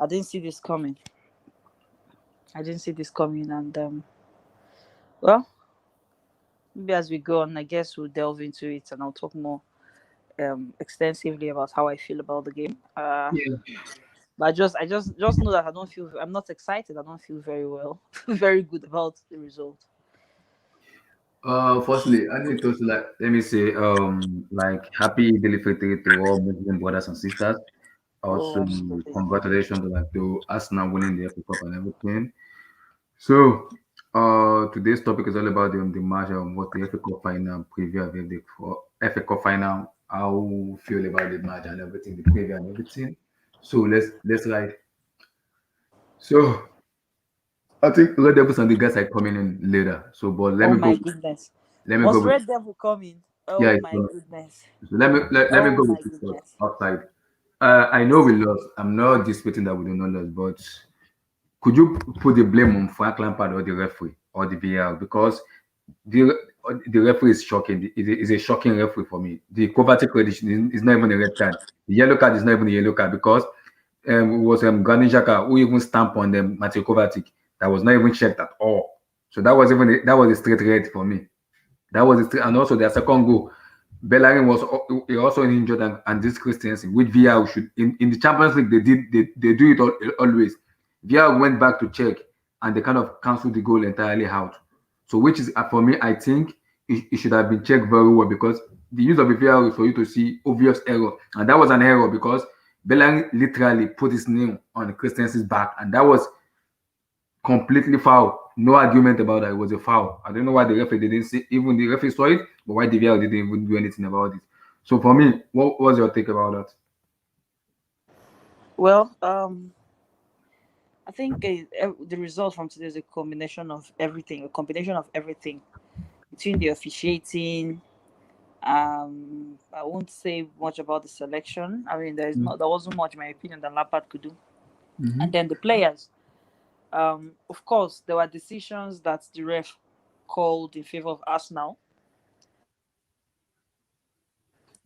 I didn't see this coming. And well, maybe as we go on, I guess we'll delve into it, and I'll talk more extensively about how I feel about the game. Yeah. But I just know that I'm not excited. I don't feel very well, very good about the result. Firstly, I need to like let me say like happy delivery to all Muslim brothers and sisters. Oh, Also, absolutely. congratulations to Arsenal winning the FA Cup and everything. So, today's topic is all about the match and what the FA Cup final preview of the for FA Cup final. How we feel about the match and everything, the preview and everything. So let's like so. I think Red Devils and the guys are coming in later. So, but let Oh me go. my goodness. Let me go Was with Red Devil coming? yeah. Oh my goodness. So let me Oh go my with this first goodness. outside. I know we lost. I'm not disputing that we do not lose, but could you put the blame on Frank Lampard or the referee or the VAR? Because the the referee is shocking. It is a shocking referee for me. The Kovacic red is not even a red card. The yellow card is not even a yellow card because it was Granit Xhaka who even stamped on them Mateo Kovacic that was not even checked at all. So that was a straight red for me. That was a straight, and also their second goal. Bellerin was also injured and this Christensen, which VR should in the Champions League they do it always. VR went back to check and they kind of cancelled the goal entirely out. So which is for me, I think it should have been checked very well because the use of the VR is for you to see obvious error, and that was an error because Bellerin literally put his knee on Christensen's back, and that was completely foul. No argument about that. It was a foul. I don't know why the referee didn't see. Even the referee saw it, but why the VAR didn't even do anything about it. So for me, what was your take about that? Well, I think the result from today is a combination of everything between the officiating. I won't say much about the selection. I mean, there wasn't much, in my opinion, that Lampard could do. Mm-hmm. And then the players. Of course, there were decisions that the ref called in favor of Arsenal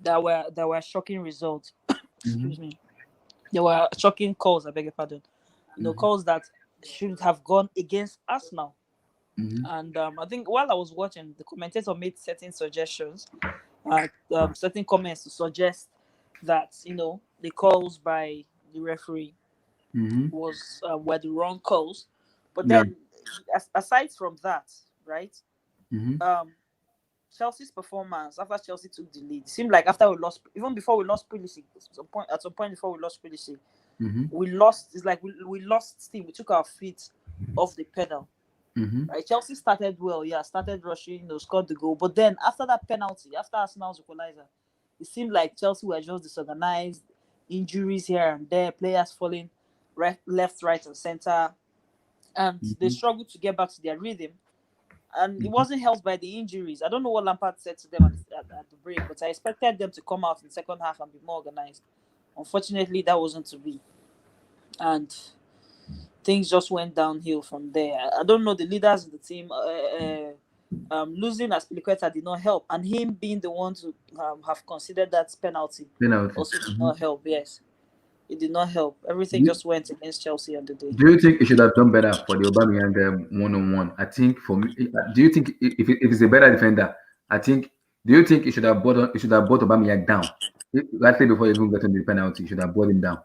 that were shocking results. Mm-hmm. Excuse me. There were shocking calls. I beg your pardon. Calls that should have gone against Arsenal. Mm-hmm. And I think while I was watching, the commentator made certain suggestions, certain comments to suggest that the calls by the referee Mm-hmm. were the wrong calls. But Yeah. then, aside from that, right? Mm-hmm. Um, Chelsea's performance after Chelsea took the lead, it seemed like after we lost, even before we lost Pulisic, at some point before we lost Pulisic, Mm-hmm. we lost. It's like we lost steam. We took our feet off the pedal. Mm-hmm. Right, Chelsea started well, yeah, started rushing, scored the goal. But then after that penalty, after Arsenal's equalizer, it seemed like Chelsea were just disorganized, injuries here and there, players falling left, right, and center, and they Mm-hmm. struggled to get back to their rhythm. And it Mm-hmm. wasn't helped by the injuries. I don't know what Lampard said to them at the break, but I expected them to come out in the second half and be more organized. Unfortunately, that wasn't to be, and things just went downhill from there. I don't know the leaders in the team. Losing Aspilicueta did not help, and him being the one to have considered that penalty Penalty. also did Mm-hmm. not help. Yes, it did not help. Everything just went against Chelsea on the day. Do you think it should have done better for the Aubameyang one-on-one? I think for me, do you think if it's a better defender, I think. Do you think it should have brought Aubameyang down? Rightly before even getting the penalty, it should have brought him down.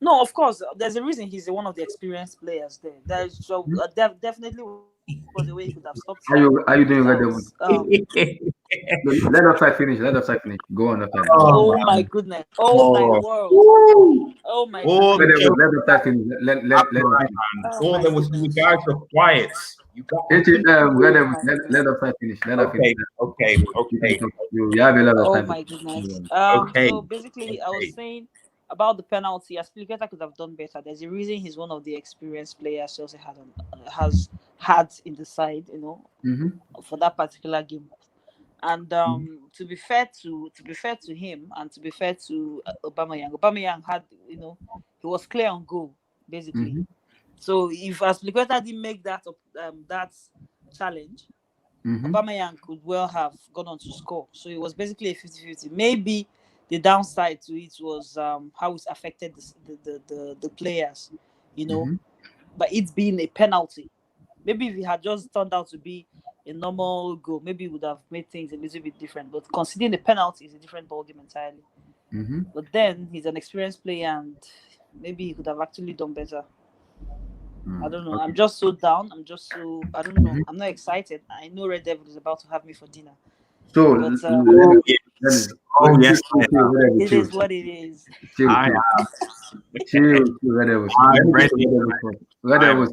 No, of course, there's a reason he's one of the experienced players there. There's so definitely was a way he could have stopped it Are you doing without. red devil? No, let us side finish. Let us side finish. Go on, side. Go on. Oh Oh, my goodness! Oh my oh, world! woo. Oh my Oh, Red goodness! devil. okay. Let us side finish. Let I'm us right, finish. man. Oh Oh, my you goodness! guys are quiet. You got Red Oh devil. my Let goodness! us side finish. Let us finish. okay, okay, You can okay, talk. You have a lot of Oh time. my goodness. okay, So basically, I was okay. saying about the penalty. Aspilicueta could have done better. There's a reason he's one of the experienced players Chelsea has had in the side. Mm-hmm. For that particular game. And Mm-hmm. to be fair to him, and to be fair to Aubameyang had he was clear on goal basically. Mm-hmm. So if Aspilicueta didn't make that challenge, Mm-hmm. Aubameyang could well have gone on to score. So it was basically a 50-50. Maybe the downside to it was how it affected the players, you know. Mm-hmm. But it's being a penalty. Maybe if it had just turned out to be a normal goal, maybe it would have made things a little bit different. But considering the penalty is a different ballgame entirely. Mm-hmm. But then he's an experienced player, and maybe he could have actually done better. I don't know. I'm Okay. just so down. I don't know. Mhm. I'm not excited. I know Red Devil is about to have me for dinner, So but let Oh me let yes, me oh yes, chill, chill, whatever, it chill, is chill, what it is. chill, I chill, am. chill, chill, whatever. Let I'm me get to ready. whatever first. I'm Whatever.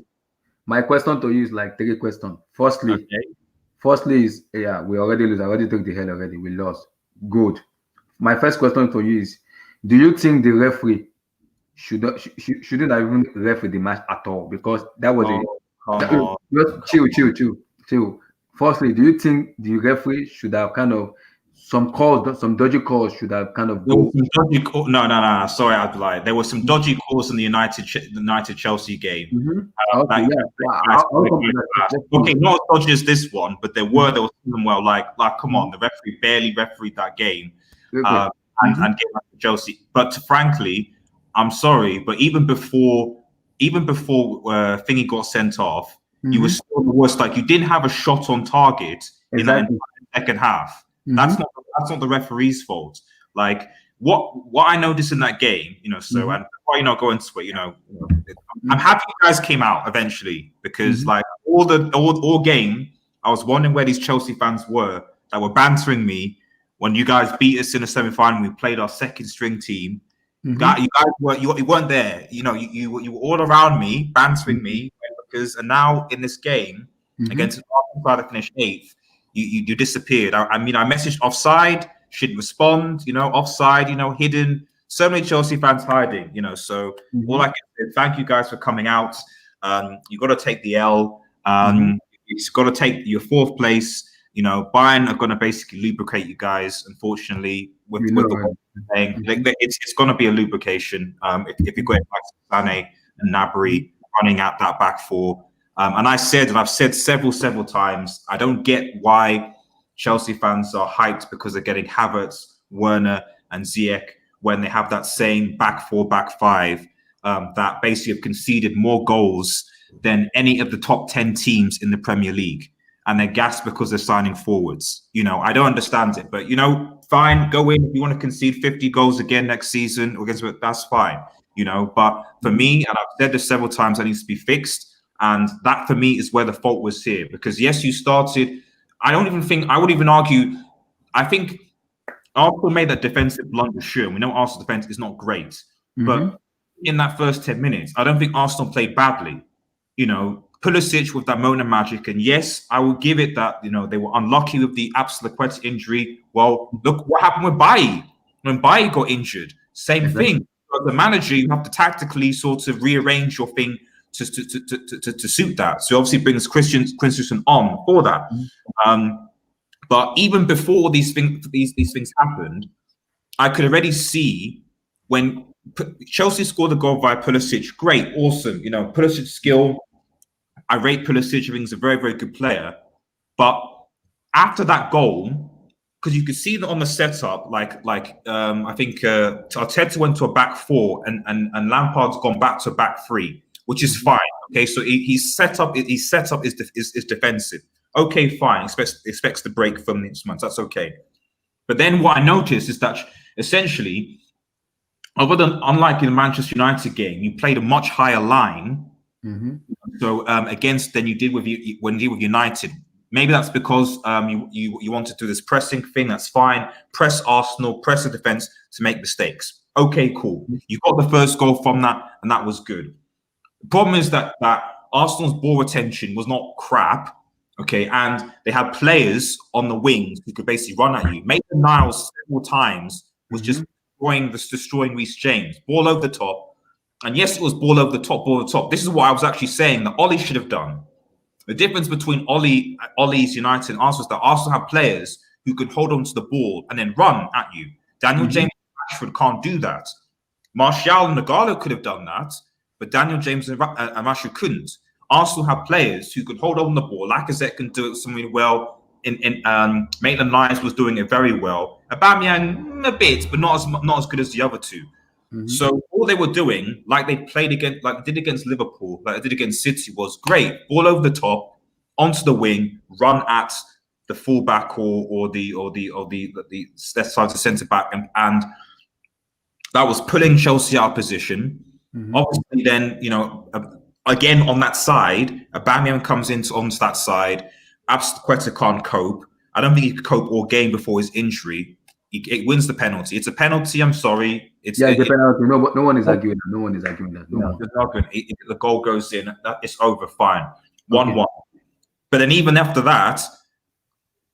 My question to you is like three questions. Firstly, okay. is yeah, we already lose. I already took the hell already. We lost. Good. My first question to you is: do you think the referee shouldn't have even referee the match at all? Because that was a Oh come that, on. just chill. Firstly, do you think the referee should have kind of some calls, some dodgy calls should have kind of There was go? some dodgy call. No. Sorry, I'd lie. There was some dodgy calls in the United Chelsea game. Mm-hmm. Okay, That yeah. Well, guys I'll probably come to played that. fast. Let's Okay, see. not as dodgy as this one, but there was some well, like come Mm-hmm. on, the referee barely refereed that game, Okay. uh, Mm-hmm. and gave that to Chelsea. But frankly, I'm sorry, but even before Thingy got sent off, you were Mm-hmm. still the worst. Like you didn't have a shot on target in that Exactly. entire second half. Mm-hmm. That's not the referee's fault. Like what I noticed in that game, so Mm-hmm. and before go into it, I'm happy you guys came out eventually because Mm-hmm. like all game, I was wondering where these Chelsea fans were that were bantering me when you guys beat us in the semi-final. We played our second string team. Mm-hmm. You guys you weren't there. You were all around me, bantering Mm-hmm. me and now in this game Mm-hmm. against Arsenal side that finished eighth, you disappeared. I mean, I messaged offside, she didn't respond. Offside, hidden. So many Chelsea fans hiding. So all I can say, thank you guys for coming out. You got to take the L. Mm-hmm. You've got to take your fourth place. Bayern are going to basically lubricate you guys, unfortunately, We with know, the way right? they're playing. Mm-hmm. It's going to be a lubrication if you go back to Sané and Nabry running at that back four. And I've said several times, I don't get why Chelsea fans are hyped because they're getting Havertz, Werner, and Ziyech when they have that same back four, back five that basically have conceded more goals than any of the top 10 teams in the Premier League. And they're gassed because they're signing forwards. I don't understand it, but fine, go in if you want to concede 50 goals again next season against that's fine. But for me, and I've said this several times, that needs to be fixed. And that for me is where the fault was here. Because yes, you started. I would even argue, I think Arsenal made that defensive blunder, sure. We know Arsenal's defense is not great. Mm-hmm. But in that first 10 minutes, I don't think Arsenal played badly. Pulisic with that Mona magic. And yes, I will give it that, they were unlucky with the Absolute injury. Well, look what happened with Bailly. When Bailly got injured, same Exactly. thing. But the manager, you have to tactically sort of rearrange your thing to suit that. So obviously brings Christensen on for that. But even before these things happened, I could already see when Chelsea scored the goal via Pulisic. Great, awesome. Pulisic's skill. I rate Pulisic. I think he's a very, very good player. But after that goal, because you could see that on the setup, I think Arteta went to a back four and Lampard's gone back to a back three, which is fine. Okay, so he's set up is defensive. Okay, fine. Expects the break from the instruments. That's okay. But then what I noticed is that essentially, unlike in the Manchester United game, you played a much higher line. Mm-hmm. So against than you did with United. Maybe that's because you want to do this pressing thing. That's fine. Press Arsenal, press the defense to make mistakes. Okay, cool. You got the first goal from that, and that was good. The problem is that Arsenal's ball retention was not crap. Okay, and they had players on the wings who could basically run at you. Mason Niles several times was just destroying Reece James. Ball over the top. And yes, it was ball over the top. This is what I was actually saying that Ollie should have done. The difference between Ollie's United and Arsenal is that Arsenal have players who could hold on to the ball and then run at you. Daniel James and Rashford can't do that. Martial and Nagalo could have done that, but Daniel James and Rashford couldn't. Arsenal have players who could hold on the ball. Lacazette can do it something well. Maitland-Niles was doing it very well. Aubameyang a bit, but not as good as the other two. So all they were doing, like they did against Liverpool, like they did against City, was great. Ball over the top, onto the wing, run at the fullback or the left side, the centre back, and that was pulling Chelsea out of position. Obviously, then again on that side, Aubameyang comes onto that side. Azpilicueta can't cope. I don't think he could cope all game before his injury. It wins the penalty. It's a penalty. I'm sorry. It's a penalty. No one is arguing that. No one is arguing that. The goal goes in. It's over. Fine. 1-1. But then even after that,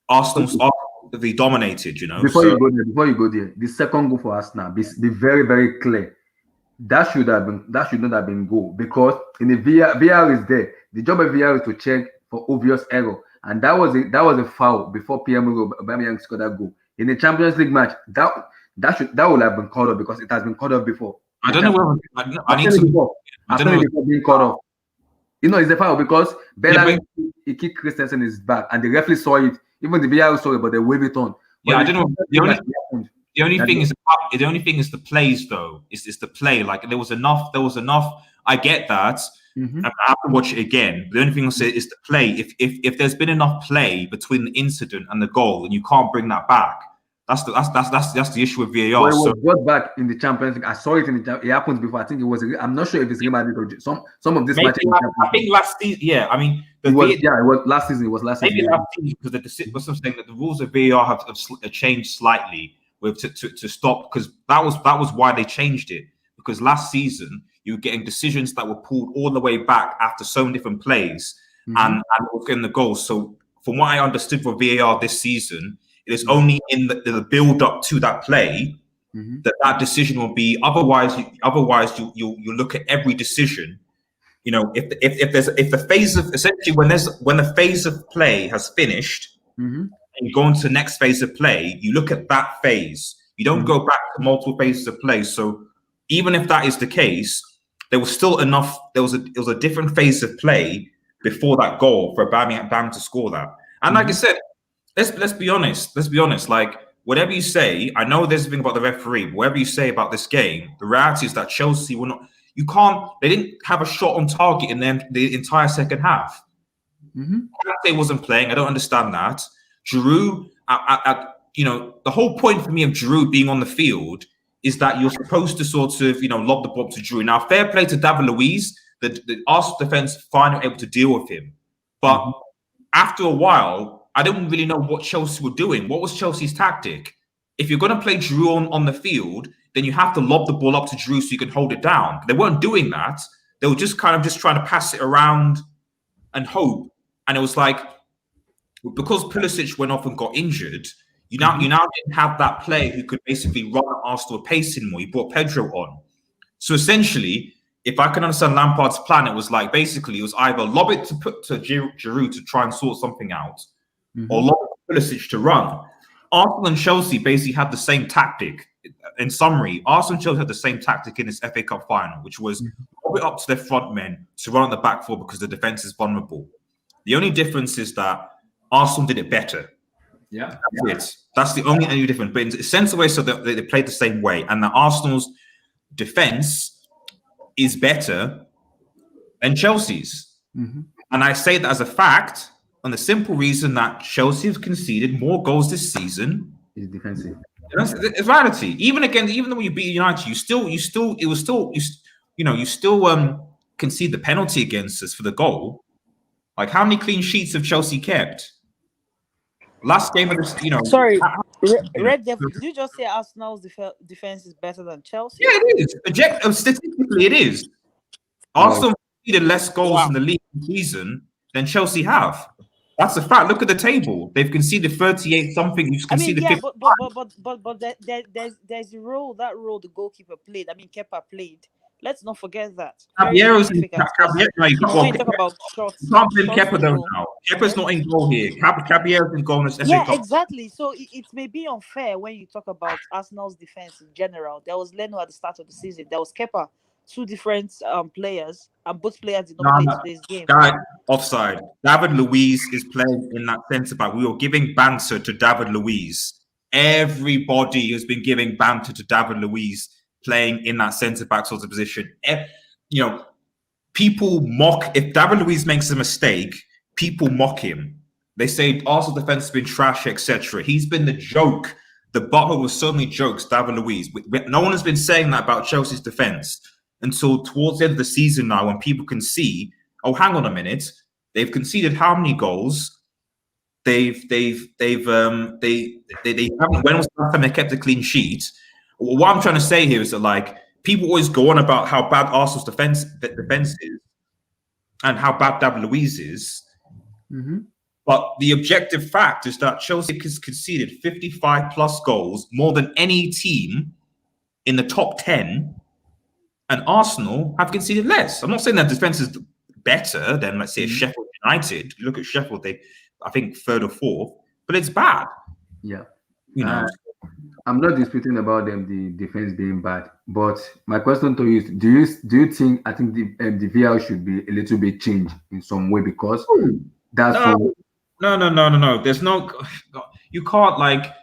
Arsenal's arguably dominated. Before you go there, the second goal for Arsenal, be very, very clear. That should not have been goal, because in the VR is there. The job of VR is to check for obvious error, and that was a foul before Aubameyang scored that goal. In the Champions League match, that would have been called off, because it has been called off before. I don't know whether I need to. I don't know before being called off. It's a foul because Bella he kicked Christensen in his back, and the referee saw it. Even the VR saw it, but they waved it on. But I don't know. The only thing is the plays though. Is the play, like there was enough. I get that. I have to watch it again. The only thing I'll say is the play. If there's been enough play between the incident and the goal, and you can't bring that back, that's the issue with VAR. Well, it was brought back in the Champions League. I saw it it happens before. I think it was. I'm not sure if it's Real Madrid or some of this matches. I think last season. Yeah, I mean, it was last season. It was last season. Maybe last season, because I'm saying that the rules of VAR have changed slightly to stop, because that was why they changed it, because last season you were getting decisions that were pulled all the way back after so many different plays and was getting the goals. So from what I understood for VAR this season, it is only in the build up to that play that decision will be. Otherwise you look at every decision. If the phase of essentially when the phase of play has finished and you go into the next phase of play, you look at that phase. You don't go back to multiple phases of play. So even if that is the case, there was still enough. It was a different phase of play before that goal for Aubameyang to score that. And like I said, let's be honest. Let's be honest. Like, whatever you say, I know there's a thing about the referee. But whatever you say about this game, the reality is that Chelsea were not. You can't. They didn't have a shot on target in the entire second half. Kante wasn't playing. I don't understand that. Giroud, the whole point for me of Giroud being on the field is that you're supposed to sort of, lob the ball to Giroud. Now, fair play to David Luiz. The Arsenal defense finally able to deal with him. But after a while, I didn't really know what Chelsea were doing. What was Chelsea's tactic? If you're going to play Giroud on the field, then you have to lob the ball up to Giroud so you can hold it down. They weren't doing that. They were just kind of trying to pass it around and hope. And it was like, because Pulisic went off and got injured, you now didn't have that player who could basically run at Arsenal pace anymore. You brought Pedro on. So essentially, if I can understand Lampard's plan, it was like basically it was either lob it to Giroud to try and sort something out, or lob it to Pulisic to run. Arsenal and Chelsea basically had the same tactic. In summary, Arsenal and Chelsea had the same tactic in this FA Cup final, which was lob it up to their front men to run at the back four because the defense is vulnerable. The only difference is that Arsenal did it better. Yeah, that's the only difference. But in a sense of way, so that they played the same way, and that Arsenal's defense is better than Chelsea's. And I say that as a fact on the simple reason that Chelsea have conceded more goals this season. It's defensive. It's reality. Even though you beat United, you still concede the penalty against us for the goal. Like, how many clean sheets have Chelsea kept? Last game of this, Sorry, Red Devil, did you just say Arsenal's defense is better than Chelsea? Yeah, it is. Statistically, it is. Arsenal conceded less goals in the league this season than Chelsea have. That's a fact. Look at the table. They've conceded 38 something. You've conceded 55. But there's a role the goalkeeper played. I mean, Kepa played. Let's not forget that. Caballero's you can't blame Kepa though now. Kepa's not in goal here. Caballero's in goal. Yeah, exactly. So it may be unfair when you talk about Arsenal's defense in general. There was Leno at the start of the season. There was Kepa two different players, and both players did not No, play no. today's game. Guy, offside. David Luiz is playing in that centre back. We were giving banter to David Luiz. Everybody has been giving banter to David Luiz playing in that centre back sort of position. You know, people mock if David Luiz makes a mistake. People mock him. They say Arsenal defense has been trash, etc. He's been the joke. The butler was suddenly jokes. David Luiz. No one has been saying that about Chelsea's defense until towards the end of the season now, when people can see, oh, hang on a minute, they've conceded how many goals? They haven't. When was the last time they kept a clean sheet? What I'm trying to say here is that like people always go on about how bad Arsenal's defense is and how bad David Luiz is. But the objective fact is that Chelsea has conceded 55 plus goals, more than any team in the top 10, and Arsenal have conceded less. I'm not saying that defense is better than, let's say, Sheffield United. You look at Sheffield, I think, third or fourth, but it's bad. Yeah. You know. I'm not disputing about them, the defense being bad, but my question to you is: Do you think the VAR should be a little bit changed in some way, because that's no. There's no. You can't like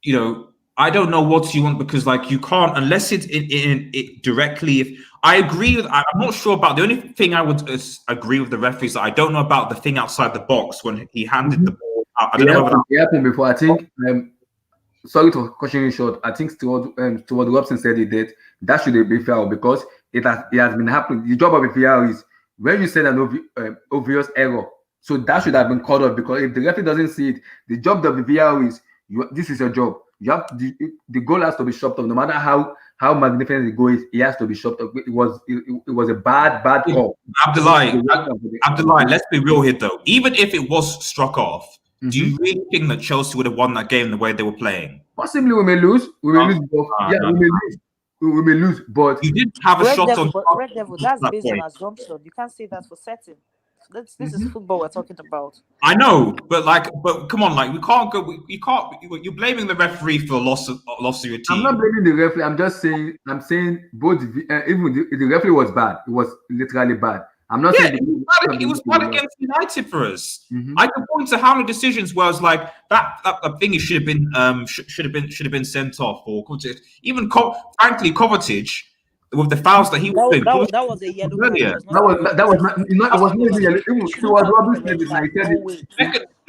you know. I don't know what you want, because like you can't unless it's in directly. If I agree with, I'm not sure about the only thing I would agree with the referees. That I don't know about the thing outside the box when he handed the ball out. I don't know. It happened before. I think. Sorry to cut you short. I think Stuart Robson said it that should be fair, because it has been happening. The job of a VAR is when you said an obvious error, so that should have been called off, because if the referee doesn't see it, the job of the VAR is this is your job. You have the goal has to be chopped off, no matter how magnificent the goal is. It has to be chopped off. It was a bad call. Abdullah, let's be real here though. Even if it was struck off, do you really think that Chelsea would have won that game the way they were playing? Possibly we may lose. We may lose. We may lose. But you did have a Red shot Devil, on. Red Devil, that's based on assumption. You can't say that for certain. This is football we're talking about. I know, but come on, like we can't go. You can't. You're blaming the referee for loss of your team. I'm not blaming the referee. I'm just saying. I'm saying both. Even the referee was bad. It was literally bad. I'm not saying it was bad against United for us. I can point to how many decisions where I was like that thing should have been sent off, or even frankly Kovacic with the fouls that he was doing. That was a yellow card. That was not. I was not yellow. It was rubbish.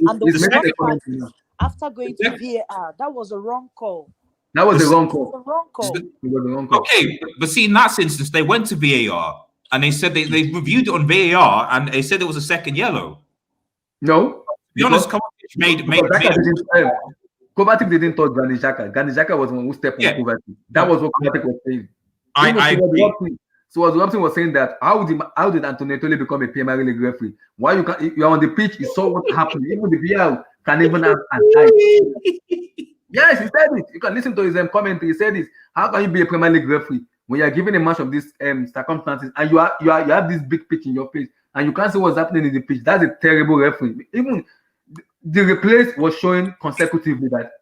And the worst part is, after going to VAR, that was a wrong call. That was the wrong call. It was a wrong call. It was a wrong call. Okay, but see, in that instance, they went to VAR. And they said they reviewed it on VAR, and they said it was a second yellow. No, to be honest, Kovacic made Kovacic didn't touch Granit Xhaka. Granit Xhaka was the one who stepped on Kovacic. That was what Kovacic was saying. I agree. So as Robson was saying that how did Antonio Tole become a Premier League referee? Why you are on the pitch? You saw what happened. Even the VAR can even have an eye. Yes, he said it. You can listen to his commentary. He said it. How can you be a Premier League referee when you are given a match of these circumstances, and you have this big pitch in your face, and you can't see what's happening in the pitch? That's a terrible referee. Even the replays was showing consecutively that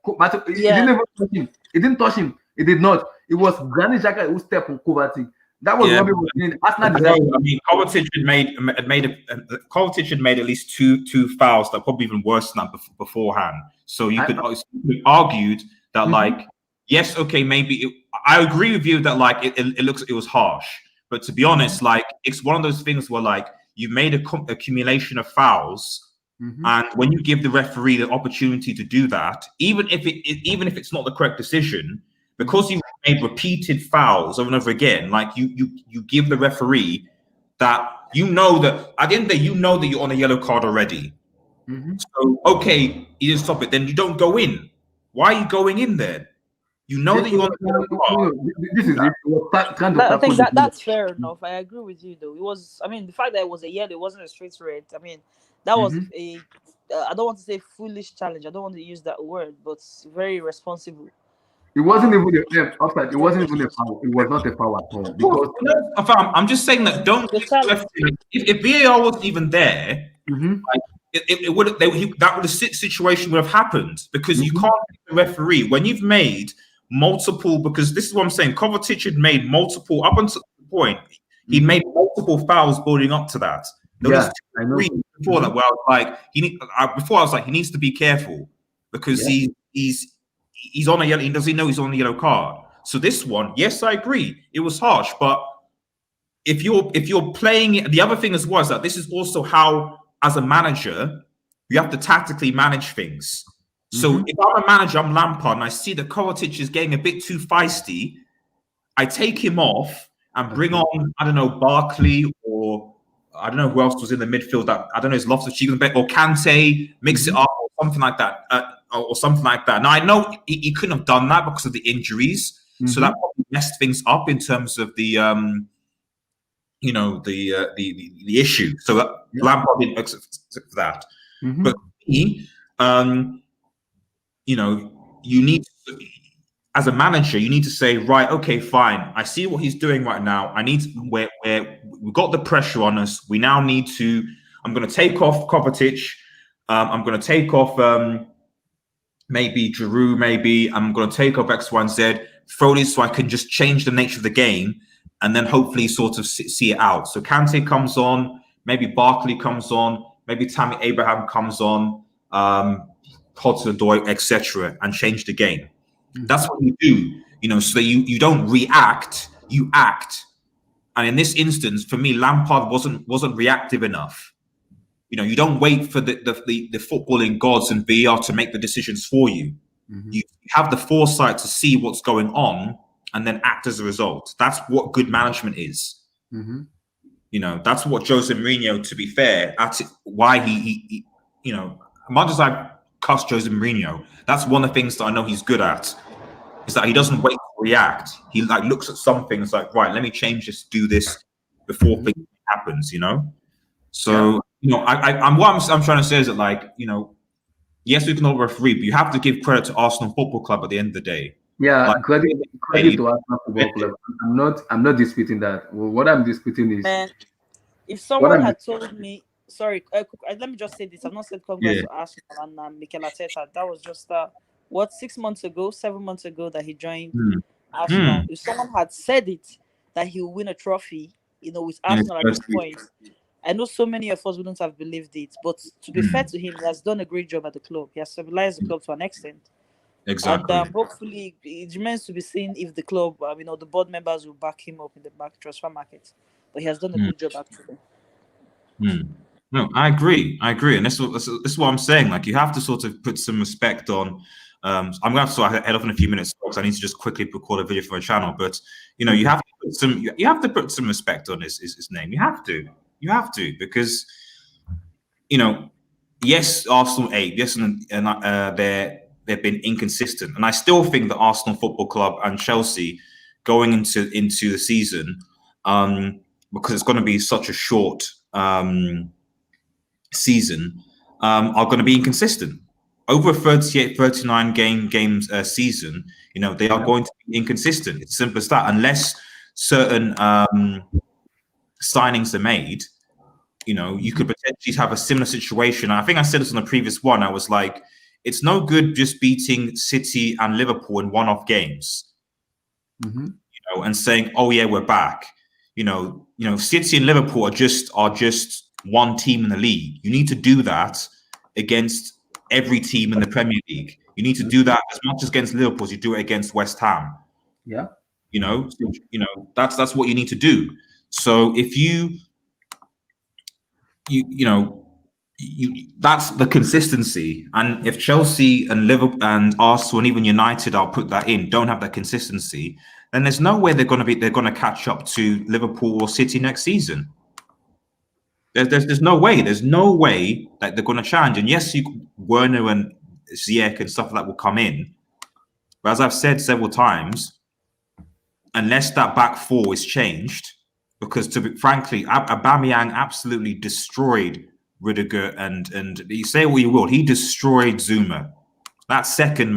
he didn't even touch him. He didn't touch him. He did not. It was Granit Xhaka who stepped on Kovacic. That was what we were saying. I mean, Kovacic had made at least two fouls that were probably even worse than that beforehand. So you could argued that like, yes, okay, maybe I agree with you that like it was harsh, but to be honest, like it's one of those things where like you made a accumulation of fouls, and when you give the referee the opportunity to do that, even if it's not the correct decision, because you've made repeated fouls over and over again, like you give the referee that that at the end of the day, that you're on a yellow card already. So okay, you didn't stop it, then you don't go in. Why are you going in there? You know that you want to. This is it. I think that's fair enough. I agree with you, though. It was. I mean, the fact that it was a yellow, it wasn't a straight red. I mean, that was a. I don't want to say foolish challenge. I don't want to use that word, but very responsible. It wasn't even a offside. It wasn't even a foul. It was not a foul at all. Because I'm just saying that if VAR wasn't even there, like, it would that situation would have happened, because you can't be the referee when you've made multiple, because this is what I'm saying. Kovacic had made multiple up until the point. He made multiple fouls building up to that. There was I know. before that where I was like, before I was like, he needs to be careful because he's on a yellow. Does he know he's on a yellow card? So this one, yes, I agree, it was harsh, but if you're playing it, the other thing as well is that this is also how, as a manager, you have to tactically manage things. So if I'm a manager, I'm Lampard, and I see that Kovacic is getting a bit too feisty, I take him off and bring on, I don't know, Barkley, or I don't know who else was in the midfield. That I don't know, is Loftus-Cheek or Kante, mix it up or something like that, Now I know he couldn't have done that because of the injuries, so that probably messed things up in terms of the the issue. So Lampard didn't accept that, but he, you need to, as a manager, you need to say, right, okay, fine. I see what he's doing right now. I need to, where we've got the pressure on us. We now need to. I'm going to take off Kovacic. I'm going to take off maybe Giroud. Maybe I'm going to take off X, Y, and Z. Throw this so I can just change the nature of the game, and then hopefully sort of see it out. So Kante comes on. Maybe Barkley comes on. Maybe Tammy Abraham comes on. Hudson-Odoi, etc., and change the game. That's what you do, so that you don't react, you act. And in this instance, for me, Lampard wasn't reactive enough. You don't wait for the footballing gods and VAR to make the decisions for you. You have the foresight to see what's going on and then act as a result. That's what good management is. That's what Jose Mourinho, to be fair, that's why he much as I cuss Jose Mourinho, that's one of the things that I know he's good at, is that he doesn't wait to react. He looks at something, it's like, right, let me change this, do this before things happens, So, I'm trying to say is that, yes, we can all referee, but you have to give credit to Arsenal Football Club at the end of the day. Yeah, credit to Arsenal Football Club. I'm not disputing that. What I'm disputing is, and if someone had told me, sorry, let me just say this. I've not said congrats to Arsenal and Mikel Arteta. That was just 7 months ago that he joined Arsenal. If someone had said it, that he will win a trophy, with Arsenal at this point, I know so many of us wouldn't have believed it. But to be fair to him, he has done a great job at the club. He has stabilized the club to an extent. Exactly. And hopefully, it remains to be seen if the club, the board members will back him up in the transfer market. But he has done a good job actually. No, I agree, and this is what I'm saying. Like, you have to sort of put some respect on. I'm gonna have to head off in a few minutes because I need to just quickly record a video for my channel. But you have to put some respect on his name. You have to because yes, Arsenal 8, yes, and they've been inconsistent, and I still think that Arsenal Football Club and Chelsea going into the season, because it's going to be such a short season, are going to be inconsistent over a 39 games season. They are going to be inconsistent. It's simple as that. Unless certain signings are made, you could potentially have a similar situation. I think I said this on the previous one. I was like, it's no good just beating City and Liverpool in one-off games, and saying, "Oh yeah, we're back." City and Liverpool are just one team in the league. You need to do that against every team in the Premier League. You need to do that as much as against Liverpool as you do it against West Ham. Yeah. That's what you need to do. So if that's the consistency. And if Chelsea and Liverpool and Arsenal and even United, I'll put that in, don't have that consistency, then there's no way they're going to catch up to Liverpool or City next season. There's no way. There's no way that they're going to challenge. And yes, Werner and Ziyech and stuff like that will come in. But as I've said several times, unless that back four is changed, because frankly, Aubameyang absolutely destroyed Rudiger, and you say what you will, he destroyed Zuma. That second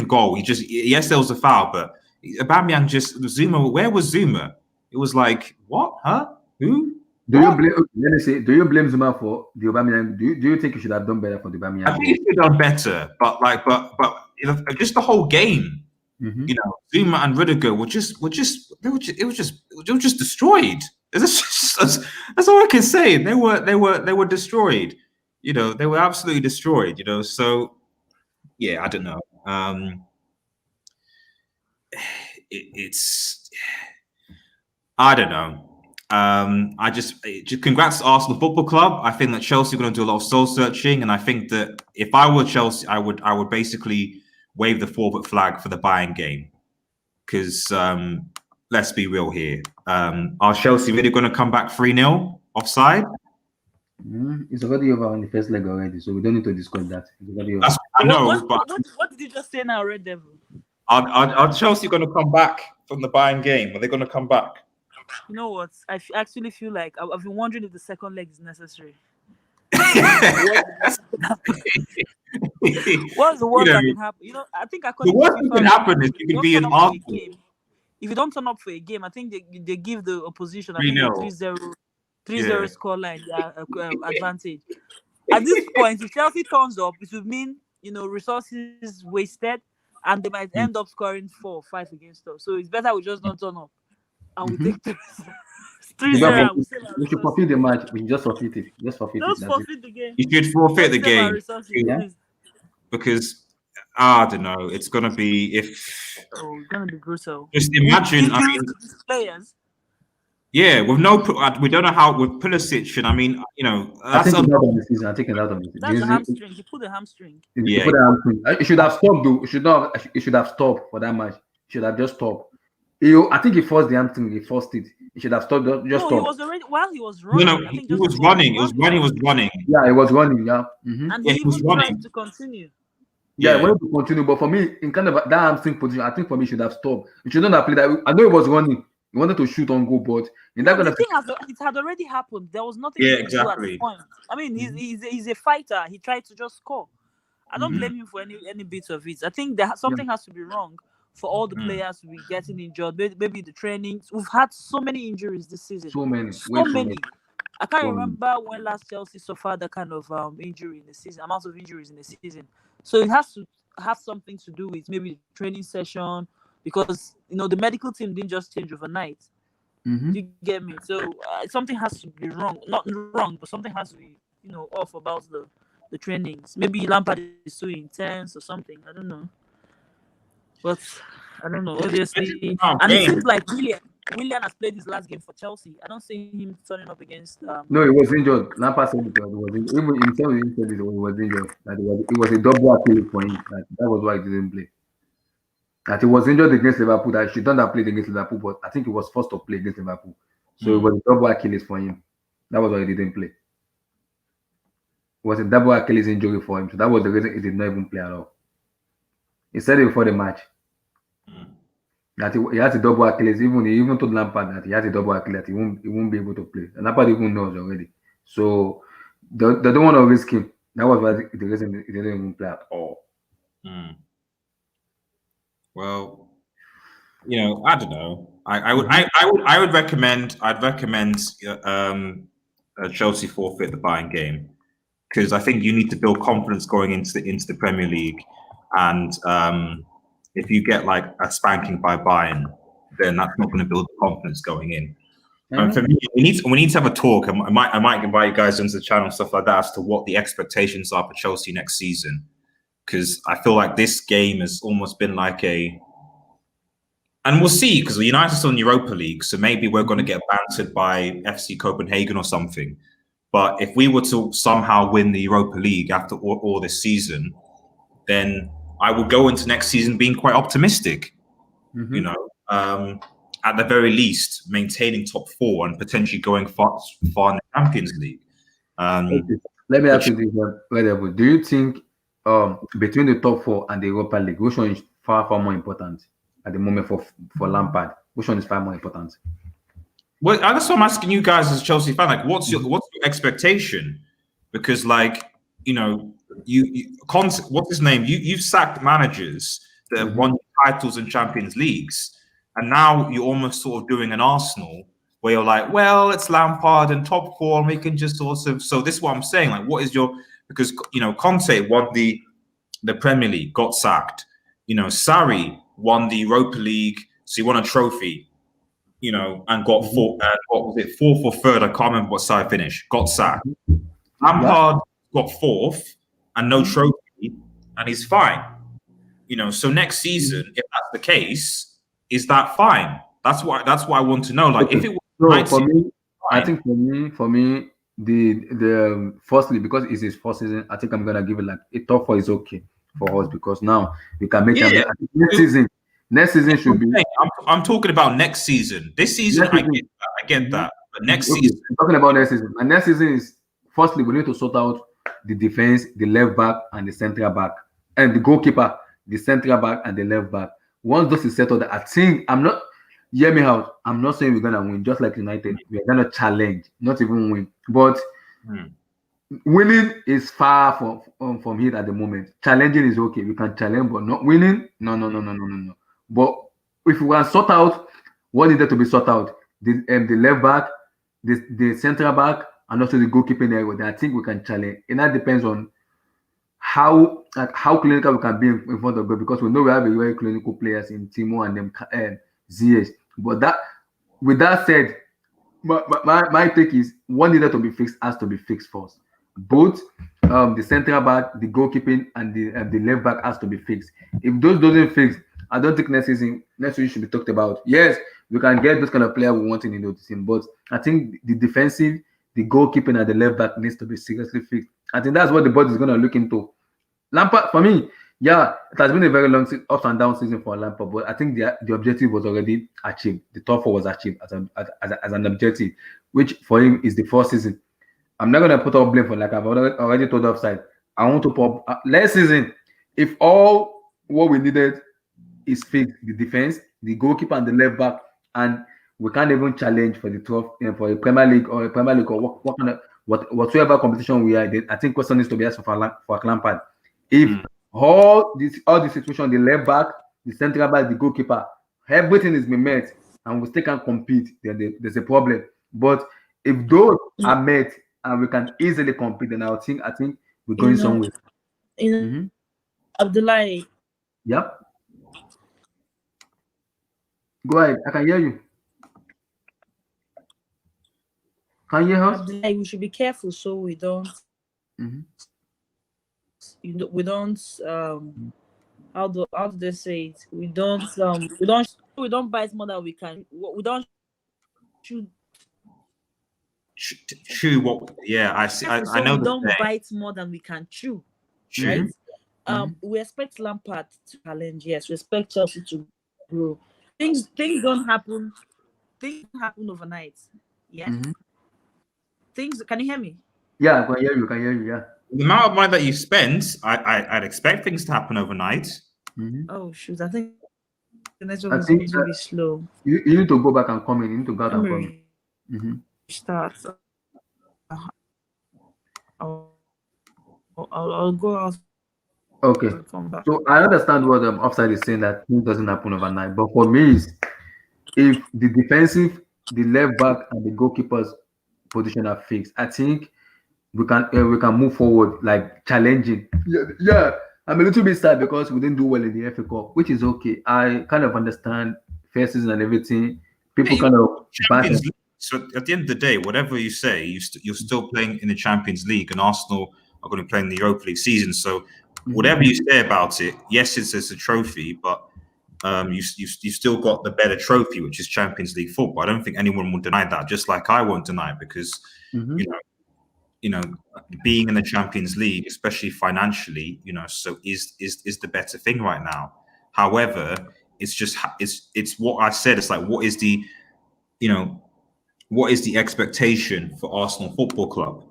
goal, yes, there was a foul, but Aubameyang Zuma, where was Zuma? It was like, what? Huh? Who? Do you blame Zuma for the Aubameyang? Do you think he should have done better for the Aubameyang? I think he should have done better, but just the whole game. Mhm. You know, Zuma and Rudiger were just destroyed. That's all I can say. They were destroyed. You know, they were absolutely destroyed. You know, so yeah, I don't know. It's I don't know. I just congrats to Arsenal Football Club. I think that Chelsea are going to do a lot of soul searching, and I think that if I were Chelsea, I would basically wave the forward flag for the Bayern game because let's be real here. Are Chelsea really going to come back 3-0 offside? It's already over on the first leg already, so we don't need to discuss that. It's already over. That's I know, but What did you just say now, Red Devil? are Chelsea going to come back from the Bayern game? Are they going to come back? You know what? Actually feel like I've been wondering if the second leg is necessary. What's the worst that can happen? You know, I think The worst that can happen is you can be an Arsenal. If you don't turn up for a game, I think they give the opposition I 3-0. 3-0 scoreline advantage. At this point, if Chelsea turns up, it would mean, you know, resources wasted, and they might end up scoring 4 or 5 against us. So it's better we just don't turn up and we take 3-0. We should forfeit the match. We just forfeit it. Just forfeit Just it. forfeit the game. You should forfeit the game. Yeah. Because I don't know, it's gonna be it's gonna be brutal. Just imagine. I mean, players. Yeah, with we don't know how with Pulisic, and I mean, you know, that's out of the season. I think it's out of the season. That's a hamstring. He pulled a hamstring. Yeah, put a hamstring. It should have stopped. Though. It should have stopped for that match. It should have just stopped. I think he forced the hamstring. He forced it. He should have stopped. Just stopped. He was already while he was running. No, he was running. It was when he was running. Yeah, he was running. Yeah, and he was running to continue. Yeah, he wanted to continue, but for me, in kind of that hamstring position, I think for me, he should have stopped. He should not have played that. I know he was running. He wanted to shoot on goal, but in that kind of thing, it had already happened. There was nothing he could do at the point. I mean, he's a fighter. He tried to just score. I don't blame him for any bit of it. I think something has to be wrong for all the players to be getting injured. Maybe the trainings. We've had so many injuries this season. So many. I can't remember when last Chelsea suffered that kind of injury in the season. Amount of injuries in the season. So it has to have something to do with maybe the training session. Because, you know, the medical team didn't just change overnight. You get me? So something has to be wrong. Not wrong, but something has to be, you know, off about the trainings. Maybe Lampard is too intense or something. I don't know. But I don't know. Obviously, and it seems like Willian has played his last game for Chelsea. I don't see him turning up against. No, he was injured. Lampard said it was injured. Even himself, he said he was injured. That it was a double Achilles for him. That was why he didn't play. That he was injured against Liverpool, that she done have played against Liverpool, but I think he was forced to play against Liverpool. So it was a double Achilles for him. That was why he didn't play. It was a double Achilles injury for him. So that was the reason he did not even play at all. He said it before the match. That he has a double Achilles. He even told Lampard that he has a double Achilles, that he won't be able to play. And Lampard even knows already. So they don't want to risk him. That was why the reason he didn't even play at all. Well, you know, I don't know. I would recommend. I'd recommend Chelsea forfeit the Bayern game because I think you need to build confidence going into the Premier League, and if you get like a spanking by Bayern, then that's not going to build the confidence going in. For me, we need to have a talk. I might invite you guys into the channel and stuff like that as to what the expectations are for Chelsea next season. Because I feel like this game has almost been like and we'll see, because United's on Europa League, so maybe we're going to get bantered by FC Copenhagen or something. But if we were to somehow win the Europa League after all this season, then I would go into next season being quite optimistic. You know, at the very least, maintaining top 4 and potentially going far in the Champions League. Let me ask you this: do you think between the top 4 and the Europa League, which one is far more important at the moment for Lampard? Which one is far more important? Well, that's what I'm asking you guys as a Chelsea fan. Like, what's your expectation? Because, like, you know, what's his name? You've sacked managers that have won titles in Champions Leagues, and now you're almost sort of doing an Arsenal where you're like, well, it's Lampard and top 4, and we can just also. So this is what I'm saying. Like, what is your? Because, you know, Conte won the Premier League, got sacked. You know, Sarri won the Europa League, so he won a trophy, you know, and got fourth. And what was it, fourth or third? I can't remember what side finished. Got sacked. Lampard got fourth and no trophy, and he's fine. You know, so next season, if that's the case, is that fine? That's why I want to know. Like, if it was for me, I think for me, the firstly, because it's his first season, I think I'm gonna give it like a top 4 is okay for us, because now we can make it. Next season should be. I'm talking about next season. This season, I get that. But next season, I'm talking about next season. And next season is, firstly, we need to sort out the defense, the left back, and the central back, and the goalkeeper, the central back, and the left back. Once those is settled, I think hear me out. I'm not saying we're gonna win, just like United. We're gonna challenge, not even win. But winning is far from it at the moment. Challenging is okay. We can challenge, but not winning. No. But if we can sort out what needed to be sorted out, the left back, the central back, and also the goalkeeping area, then I think we can challenge. And that depends on how clinical we can be in front of goal, because we know we have a very clinical players in Timo and them ZH. But with that said, my take is what needed to be fixed has to be fixed first. Both the central back, the goalkeeping, and the left back has to be fixed. If those doesn't fix, I don't think next season should be talked about. Yes, we can get those kind of player we want in the team, but I think the defensive, the goalkeeping, and the left back needs to be seriously fixed. I think that's what the board is going to look into. Lampard, for me, yeah, it has been a very long ups and down season for Lampard, but I think the objective was already achieved. The top 4 was achieved as an objective, which for him is the first season. I'm not going to put up blame for, like I've already told offside. I want to put last season, if all what we needed is fixed, the defense, the goalkeeper, and the left back, and we can't even challenge for the 12 for a Premier League or what kind of whatsoever competition we are. I think question needs to be asked for Lampard. If all the situation, the left back, the central back, the goalkeeper, everything is been met, and we still can't compete, then there's a problem. But if those are met and we can easily compete, then I think we're going somewhere. Abdullahi. Yep. Go ahead. I can hear you. Can you hear us? Abdullahi, we should be careful so we don't. We don't. How do they say it? We don't bite more than we can. We don't chew what? Yeah, I see. I know. We don't bite more than we can chew. Right? We expect Lampard to challenge. Yes, we expect Chelsea to grow. Things don't happen. Things don't happen overnight. Yeah. Things. Can you hear me? Yeah, I can hear you. Yeah. The amount of money that you spend, I'd expect things to happen overnight. Oh shoot! I think the network is going to be slow. You need to go back and come in. You need to go out and come in. Start. I'll go out. Okay. So I understand what offside is saying, that things doesn't happen overnight. But for me, if the defensive, the left back, and the goalkeeper's position are fixed, I think we can move forward, like challenging. Yeah. I'm a little bit sad because we didn't do well in the FA Cup, which is okay. I kind of understand first season and everything. People kind of. So at the end of the day, whatever you say, you're still playing in the Champions League, and Arsenal are going to play in the Europa League season. So whatever you say about it, yes, it's a trophy, but you still got the better trophy, which is Champions League football. I don't think anyone will deny that, just like I won't deny it, because you know, being in the Champions League, especially financially, so is the better thing right now. However, it's what I said. It's like, what is the expectation for Arsenal Football Club?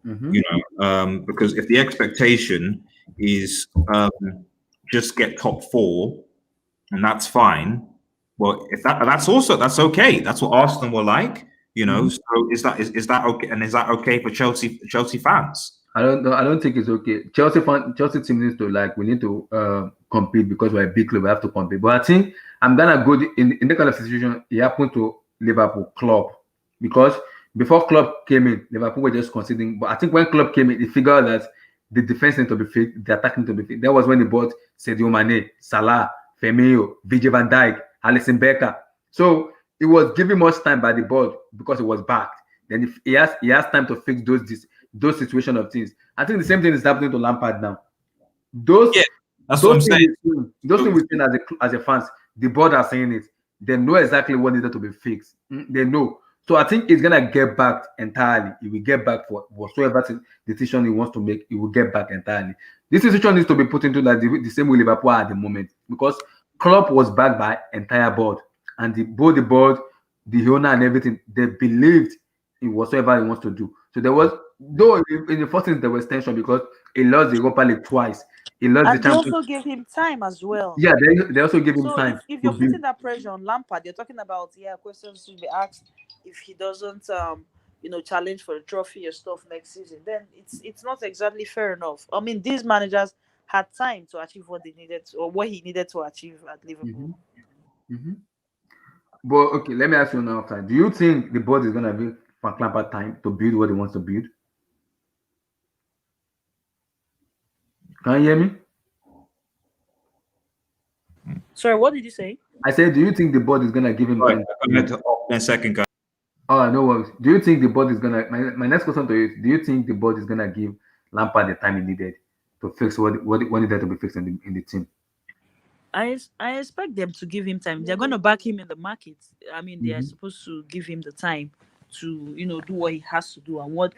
Because if the expectation is just get top 4, and that's fine. Well, if that's okay. That's what Arsenal were like. So is that okay? And is that okay for Chelsea fans? I don't think it's okay. Chelsea team needs to, we need to compete, because we're a big club. We have to compete. But I think I'm gonna go in that kind of situation. It happened to Liverpool Klopp, because before Klopp came in, Liverpool were just conceding. But I think when Klopp came in, he figured out that the defense needed to be fixed, the attack needed to be fixed. That was when he bought Sadio Mane, Salah, Firmino, Vijay Van Dijk, Alisson Becker. So it was given much time by the board because it was backed. Then if he has time to fix those situation of things. I think the same thing is happening to Lampard now. Those Yeah, that's what those I'm things saying. those things we think as a fans, the board are saying it. They know exactly what needed to be fixed. They know. So I think he's gonna get back entirely. He will get back for whatsoever decision he wants to make. He will get back entirely. This decision needs to be put into like the same way Liverpool are at the moment because Klopp was backed by entire board and both the board, the owner and everything. They believed in whatsoever he wants to do. So there was though in the first instance there was tension because he lost the Europa League twice. He lost the And they Champions. also gave him time as well. Yeah, they also give him So time if to you're build. putting that pressure on Lampard, you're talking about questions to be asked if he doesn't challenge for the trophy or stuff next season. Then it's not exactly fair enough. I mean, these managers had time to achieve what they needed or what he needed to achieve at Liverpool. Mhm, mhm. But okay, let me ask you now, Fran. Do you think the board is gonna give Frank Lampard time to build what he wants to build? Can you hear me? Sorry, what did you say? I said, do you think the board is gonna give him Right, time to I'm build? going to off in a second, guys. Oh, no worries. Do you think the board is gonna? My next question to you is: do you think the board is gonna give Lampard the time he needed to fix what needed to be fixed in the team? I expect them to give him time. They're going to back him in the market. I mean, they are Mm-hmm. supposed to give him the time to do what he has to do and what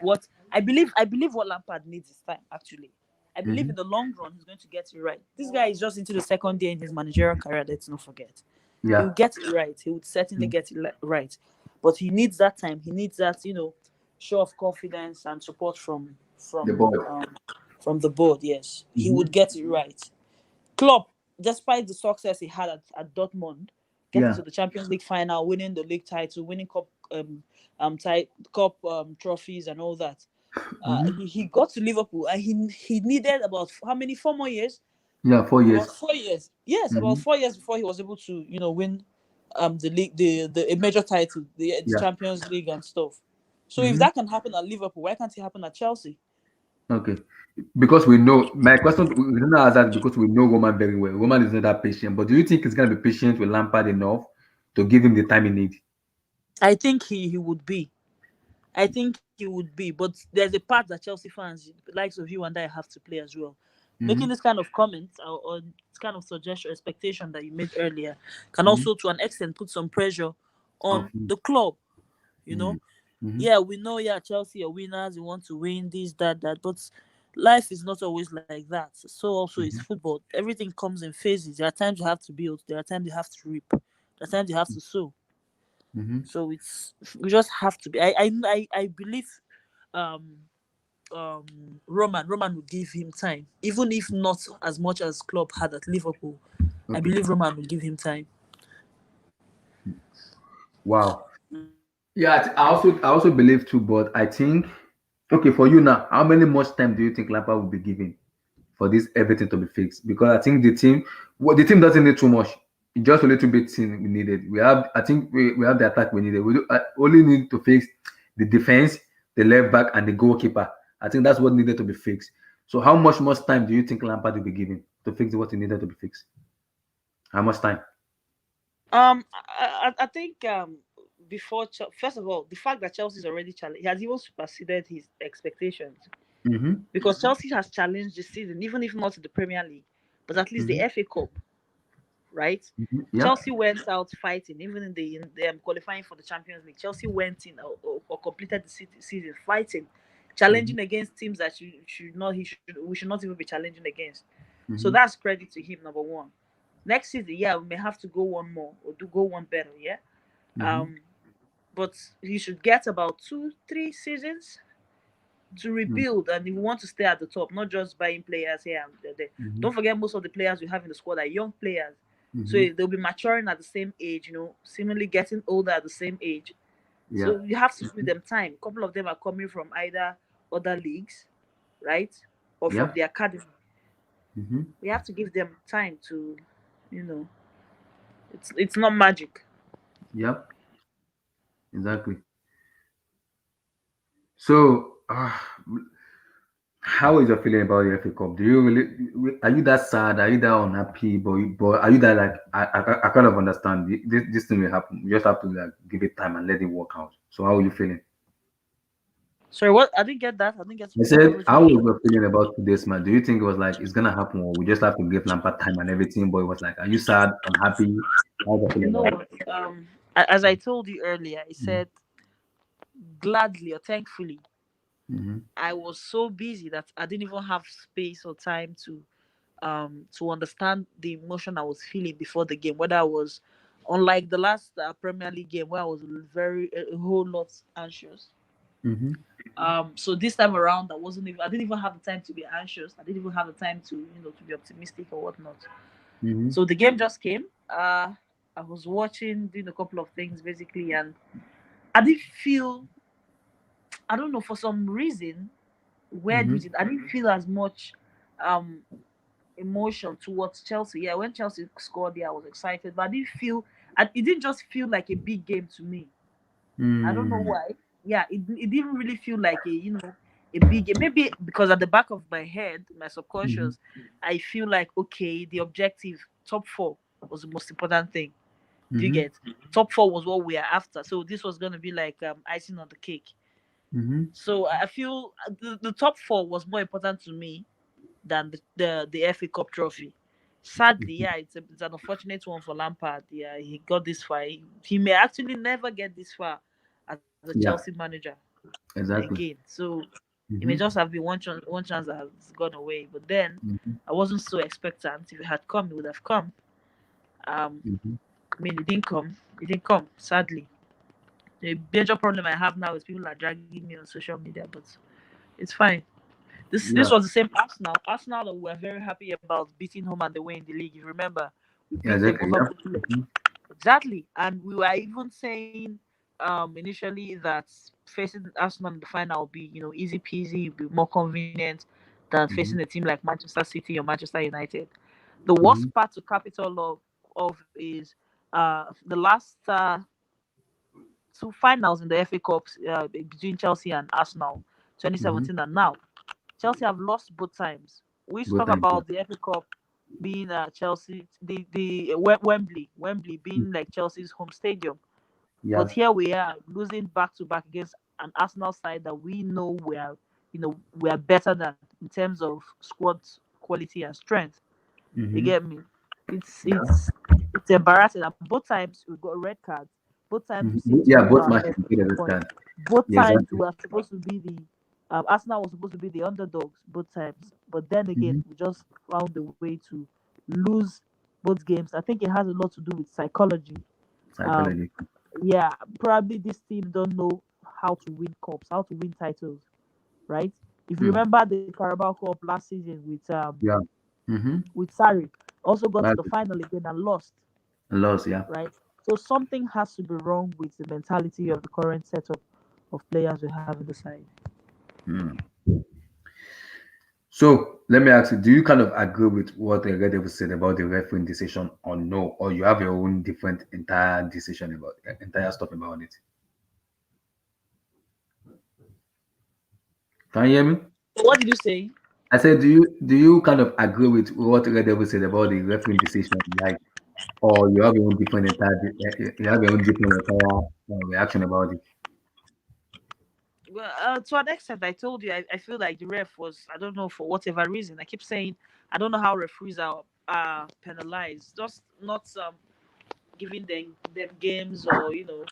I believe what Lampard needs is time. Actually, I believe Mm-hmm. in the long run he's going to get it right. This guy is just into the second year in his managerial career. Let's not forget. He will Yeah. get it right. He would certainly get it right, but he needs that time. He needs that show of confidence and support The board. from the board. Yes, he Mm-hmm. would get it right. Klopp, despite the success he had at Dortmund, getting Yeah. to the Champions League final, winning the league title, winning cup trophies and all that, Mm-hmm. he got to Liverpool and he needed about how many 4 more years? Yeah. 4 years. About 4 years. Yes, about Mm-hmm. 4 years before he was able to win the league, the a major title, the Yeah. Champions League and stuff. So if Mm-hmm. that can happen at Liverpool, why can't it happen at Chelsea? Okay. Because we know my question, we don't ask that because we know Roman very well. Roman is not that patient, but do you think he's gonna be patient with Lampard enough to give him the time he needs? I think he would be. I think he would be, but there's a part that Chelsea fans, likes of you and I, have to play as well. Making Mm-hmm. this kind of comment or this kind of suggestion, expectation that you made earlier, can Mm-hmm. also, to an extent, put some pressure Of on the club. You mm-hmm. know, Mm-hmm. yeah, we know, yeah, Chelsea are winners. We want to win this, that, but life is not always like that. So also is Mm-hmm. football. Everything comes in phases. There are times you have to build. There are times you have to reap. There are times you have to sow. Mm-hmm. So we just have to be. I believe um Roman would give him time, even if not as much as Klopp had at Liverpool. I Okay. believe Roman will give him time. Wow. Yeah, I also believe too, but I think okay for you now. How many much time do you think Lampard will be given for this everything to be fixed? Because I think the team doesn't need too much. Just a little bit thing we needed. I think we have the attack we needed. Only need to fix the defense, the left back, and the goalkeeper. I think that's what needed to be fixed. So how much more time do you think Lampard will be given to fix what he needed to be fixed? How much time? I think before first of all, the fact that Chelsea's already challenged, he has even superseded his expectations Mm-hmm. because Chelsea has challenged this season, even if not in the Premier League, but at least the Mm-hmm. FA Cup, right? Mm-hmm. Yeah. Chelsea went out fighting, even in the qualifying for the Champions League. Chelsea went in or completed the season fighting, Mm-hmm. challenging against teams that we should not even be challenging against. So Mm-hmm. that's credit to him. Number one. Next season, yeah, we may have to go one more or go one better. Yeah, Mm-hmm. um, but he should get about 2, 3 seasons to rebuild, and if we want to stay at the top, not just buying players here and there. Mm-hmm. Don't forget, most of the players we have in the squad are young players, so Mm-hmm. they'll be maturing at the same age. Seemingly getting older at the same age. Yeah. So you have to give them time. A couple of them are coming from either other leagues, right, or from Yeah. the academy. Mm-hmm. We have to give them time to, you know, it's not magic. Yep. Exactly. So How is your feeling about the FA Cup? Do you really are you that sad? Are you that unhappy? But are you that like I kind of understand this thing will happen. You just have to like give it time and let it work out. So how are you feeling? Sorry, what? I didn't get that. I didn't get I said, everything how you was said. your feeling about today's match? Do you think it was like it's gonna happen, or we just have to give Lampard time and everything? But it was like, are you sad, unhappy? How's your feeling You know about it? what? As I told you earlier, I said gladly or thankfully, Mm-hmm. I was so busy that I didn't even have space or time to understand the emotion I was feeling before the game. Whether I was, unlike the last Premier League game where I was very a whole lot anxious. Mm-hmm. So this time around, I didn't even have the time to be anxious. I didn't even have the time to to be optimistic or whatnot. Mm-hmm. So the game just came. I was watching, doing a couple of things basically, and I didn't feel. I don't know, for some reason, weird Mm-hmm. reason, I didn't feel as much um emotion towards Chelsea. Yeah, when Chelsea scored, yeah, I was excited, but I didn't feel. It didn't just feel like a big game to me. I don't know Mm-hmm. why. Yeah, it didn't really feel like a big game. Maybe because at the back of my head, my Mm-hmm. subconscious, I feel like okay, the objective top four was the most important thing. Do you Mm-hmm. get? Top four was what we are after. So this was gonna be like icing on the cake. Mm-hmm. So I feel the top four was more important to me than the FA Cup trophy. Sadly, yeah, it's an unfortunate one for Lampard. Yeah, he got this far. He may actually never get this far as a Chelsea Yeah, manager exactly. again. So it may Mm-hmm. just have been one chance that has gone away. But then Mm-hmm. I wasn't so expectant. If it had come, it would have come. Um, Mm-hmm. I mean, it didn't come. It didn't come. Sadly, the major problem I have now is people are dragging me on social media, but it's fine. This Yeah, was the same Arsenal. Arsenal that we were very happy about beating home and away in the league. If you remember, we yeah, beat them exactly. over Yeah. both legs. Mm-hmm. Exactly. And we were even saying initially that facing Arsenal in the final will be, easy peasy, be more convenient than facing Mm-hmm. a team like Manchester City or Manchester United. The Mm-hmm. worst part to cap it all of is the last two finals in the FA Cups between Chelsea and Arsenal, Mm-hmm. 2017 and now. Chelsea have lost both times. We used to Both talk times. Yeah. about the FA Cup being Chelsea, Wembley being like Chelsea's home stadium. But Yeah. here we are losing back to back against an Arsenal side that we know we are better than in terms of squad quality and strength. You Mm-hmm. get me? It's Yeah. it's it's embarrassing. And both times we got red cards. Both times we seem Mm-hmm. to Yeah, lose both our matches heads we at get some every point. time. Both Yeah, times exactly. we were supposed to be the Arsenal was supposed to be the underdogs both times. But then again, Mm-hmm. we just found a way to lose both games. I think it has a lot to do with psychology. Um, Psychology. yeah, probably this team don't know how to win cups, how to win titles, right? If you Mm. remember the Carabao Cup last season Yeah. Mm-hmm. with Sarri, also got to That's the final again and lost, a loss. Yeah. right? So something has to be wrong with the mentality of the current setup of players we have in the side. Mm. So let me ask you: do you kind of agree with what the Red Devil said about the refereeing decision, or no, or you have your own different entire decision about entire stuff about it? Can you hear me? What did you say? I said, do you kind of agree with what Red Devil said about the refereeing decision, like, or you have your own different you have your own different entire reaction about it? Well, to an extent, I told you, I feel like the ref was, I don't know, for whatever reason. I keep saying, I don't know how referees are penalized. Just not giving them games or,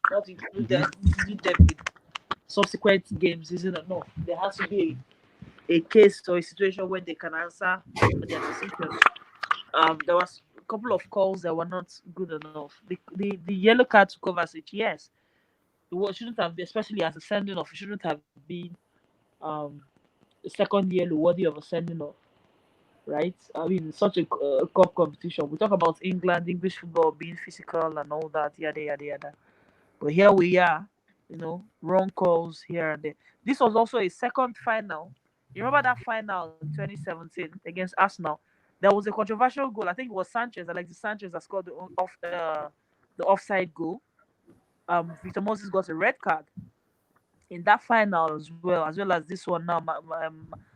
not Mm-hmm. including them in subsequent games isn't enough. There has to be a case or a situation where they can answer their decisions. There was a couple of calls that were not good enough. The yellow card to Kovacic, yes, shouldn't have been, especially as a sending off. It shouldn't have been um the second yellow worthy of a sending off, right? I mean, such a cup competition. We talk about England, English football being physical and all that, yada yada yada. But here we are, wrong calls here and there. This was also a second final. You remember that final in 2017 against Arsenal? There was a controversial goal. I think it was Sanchez, Alexis Sanchez, that scored the offside goal. Victor Moses got a red card in that final as well as this one now.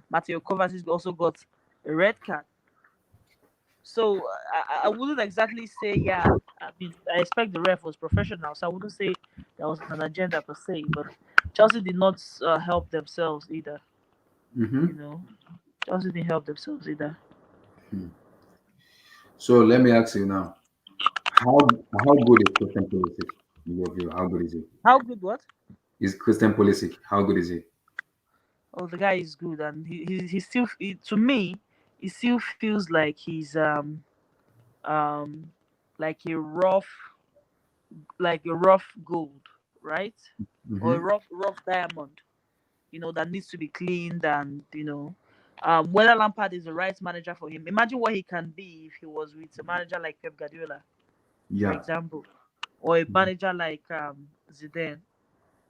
Mateo Kovacic also got a red card. So I wouldn't exactly say, yeah. I mean, I expect the ref was professional, so I wouldn't say there was an agenda per se. But Chelsea did not help themselves either. Mm-hmm. You know, Chelsea didn't help themselves either. So let me ask you now, how good is Christian Pulisic in your view? How good is he? How good? What? Is Christian Pulisic, how good is he? Oh, the guy is good, and he still to me, he still feels like he's um like a rough gold, right? Or a Mm-hmm. rough diamond, that needs to be cleaned. And whether Lampard is the right manager for him. Imagine what he can be if he was with a manager like Pep Guardiola, for Yeah. example, or a Mm-hmm. manager like Zinedine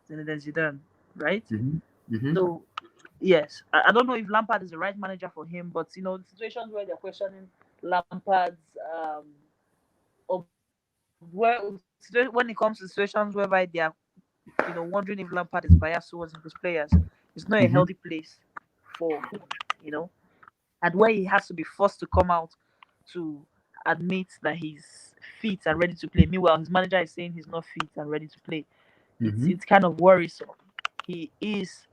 Zidane, right? Mm-hmm. Mm-hmm. So yes, I don't know if Lampard is the right manager for him, but situations where they're questioning Lampard's when it comes to situations whereby they are wondering if Lampard is biased towards his players, it's not a Mm-hmm. healthy place for him, you know, and where he has to be forced to come out to admit that he's fit and ready to play. Meanwhile, his manager is saying he's not fit and ready to play. It's Mm-hmm. it's kind of worrisome. He is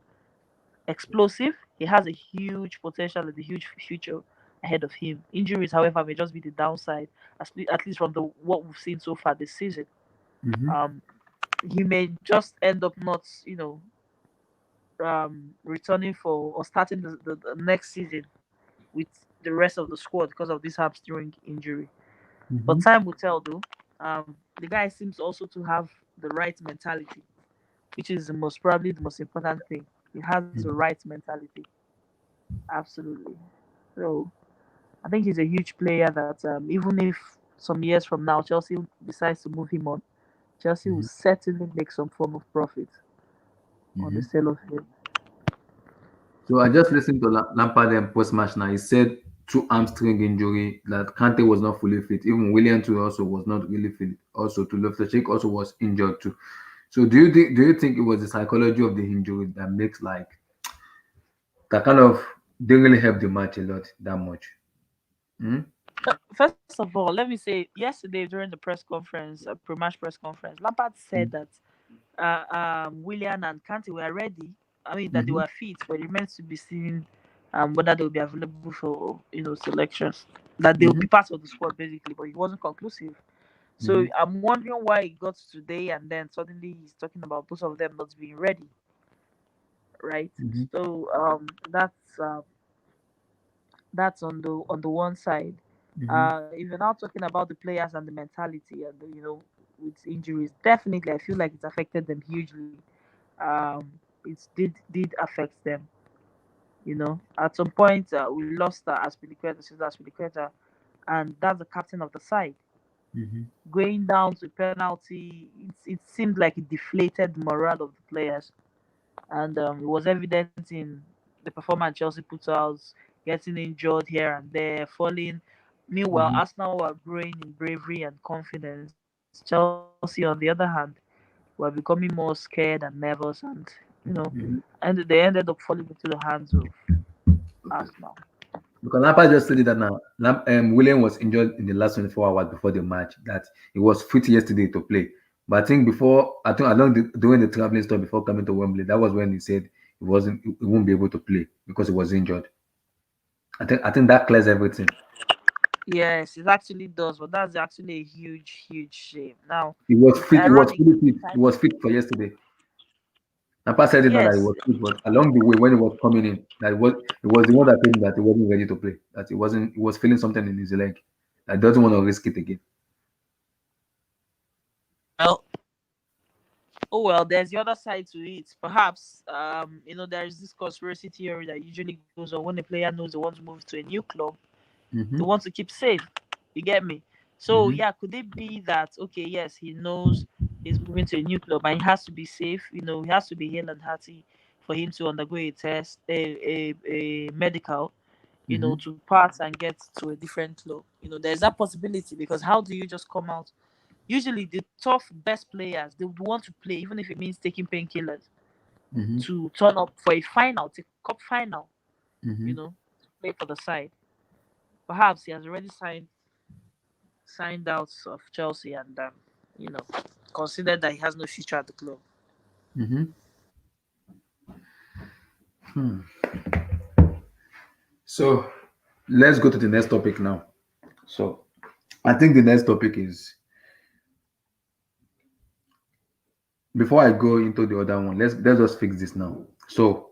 explosive. He has a huge potential and a huge future ahead of him. Injuries, however, may just be the downside, at least from the what we've seen so far this season. Mm-hmm. Um, he may just end up not, returning for or starting the next season with the rest of the squad because of this hamstring injury. But Mm-hmm. time will tell, though. The guy seems also to have the right mentality, which is probably the most important thing. He has the right mentality, absolutely. So I think he's a huge player that even if some years from now Chelsea decides to move him on, Chelsea will Mm-hmm. certainly make some form of profit on the Mm-hmm. sale of him. So I just listened to Lampard and post match now. He said two hamstring injury that Kante was not fully fit. Even William too also was not really fit. Also, to Loftus-Cheek also was injured too. So do you think it was the psychology of the injury that makes like that kind of didn't really help the match a lot that much? Hmm? First of all, let me say, yesterday during the press conference, pre-match press conference, Lampard said that Willian and Kante were ready. I mean that they Mm-hmm. were fit, but it remains to be seen whether they will be available for selections. That they will Mm-hmm. be part of the squad basically, but it wasn't conclusive. So Mm-hmm. I'm wondering why it got to today and then suddenly he's talking about both of them not being ready, right? Mm-hmm. So that's on the one side. Mm-hmm. If you're now talking about the players and the mentality and with injuries, definitely I feel like it's affected them hugely. It did affect them. At some point we lost Aspilicueta, Cesar Aspilicueta, and that's the captain of the side. Mm-hmm. Going down to penalty, it seemed like it deflated the morale of the players, and it was evident in the performance Chelsea put out, getting injured here and there, falling. Meanwhile, Mm-hmm. Arsenal were growing in bravery and confidence. Chelsea, on the other hand, were becoming more scared and nervous, and Mm-hmm. and they ended up falling into the hands of Okay. Arsenal. Because Lampard just said that now. William was injured in the last 24 hours before the match. That he was fit yesterday to play. But I think during the traveling stop before coming to Wembley, that was when he said he won't be able to play because he was injured. I think that clears everything. Yes, it actually does, but that's actually a huge, huge shame. Now, He was it's fit. He was ironic. fully fit. He was fit for yesterday. Lampard said it now that he Yes, was fit, but along the way when he was coming in, that it was the one that told him that he wasn't ready to play. That he was feeling something in his leg. That doesn't want to risk it again. well, oh well, there's the other side to it. Perhaps, there is this conspiracy theory that usually goes on when a player knows they want to move to a new club, they Mm-hmm. want to keep safe. You get me? So Mm-hmm. yeah, could it be that okay, yes, he knows he's moving to a new club and he has to be safe. He has to be hale and hearty for him to undergo a test, a medical, Mm-hmm. to pass and get to a different club. There's that possibility because how do you just come out? Usually, the tough best players they would want to play, even if it means taking painkillers Mm-hmm. to turn up for a final, to cup final. Mm-hmm. you know, play for the side. Perhaps he has already signed out of Chelsea and you know, considered that he has no future at the club. Mm-hmm. Hmm. So let's go to the next topic now. So I think the next topic is, before I go into the other one, let's just fix this now. So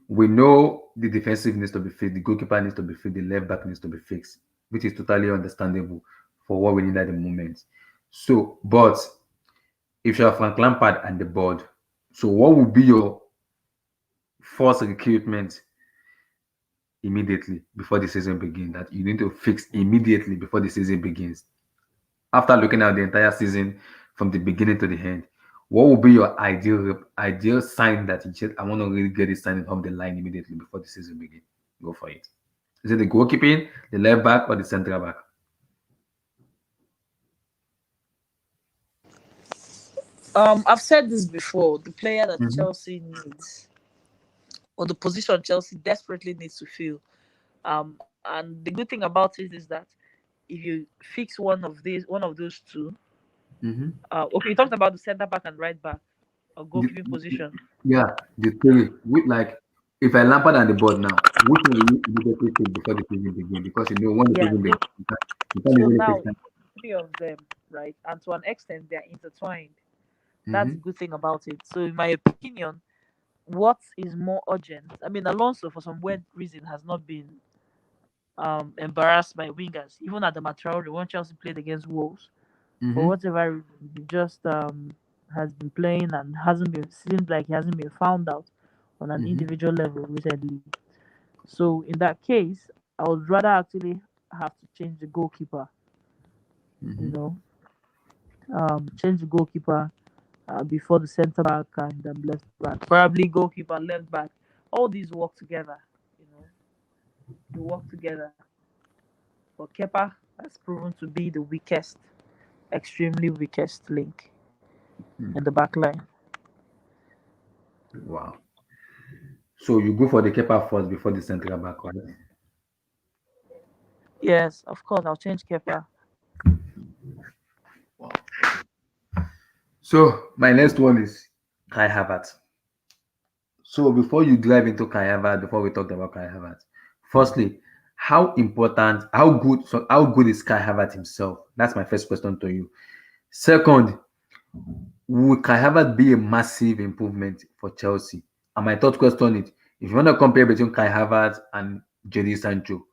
we know the defensive needs to be fixed, the goalkeeper needs to be fixed, the left back needs to be fixed, which is totally understandable for what we need at the moment. So, but if you are Frank Lampard and the board, so what would be your first recruitment immediately before the season begins, that you need to fix immediately before the season begins? After looking at the entire season from the beginning to the end, what would be your ideal sign that you just, I want to really get this signing off the line immediately before the season begins? Go for it. Is it the goalkeeping, the left back, or the central back? I've said this before. The player that Mm-hmm. Chelsea needs, or the position Chelsea desperately needs to fill. And the good thing about it is that if you fix one of those two, Mm-hmm. okay, you talked about the centre back and right back or The, goalkeeping position. yeah, the three. With like, if I Lampard on the board now, which one will you immediately take before the season begins? Because you know when the Yeah. season begins, you can't So easily now take time. three of them, right? And to an extent, they're intertwined. That's Mm-hmm. the good thing about it. So, in my opinion, what is more urgent? I mean, Alonso, for some weird reason, has not been embarrassed by wingers, even at the Matraore when Chelsea played against Wolves. For Mm-hmm. whatever reason, he just has been playing and hasn't been seems like he hasn't been found out on an Mm-hmm. individual level recently. So in that case, I would rather actually have to change the goalkeeper. You Mm-hmm. know, change the goalkeeper before the centre back and left back. Probably goalkeeper, left back. All these work together. You know, they work together. But Kepa has proven to be the weakest, extremely weakest link in the back line. Wow. So you go for the keeper first before the central back, right? Yes, of course, I'll change Kepa. Wow. So my next one is Kai Havertz. So before you dive into Kai Havertz, before we talk about Kai Havertz, firstly, how good is Kai Havertz himself? That's my first question to you. Second, would Kai Havertz be a massive improvement for Chelsea? And my third question is, if you want to compare between Kai Havertz and Jadon Sancho,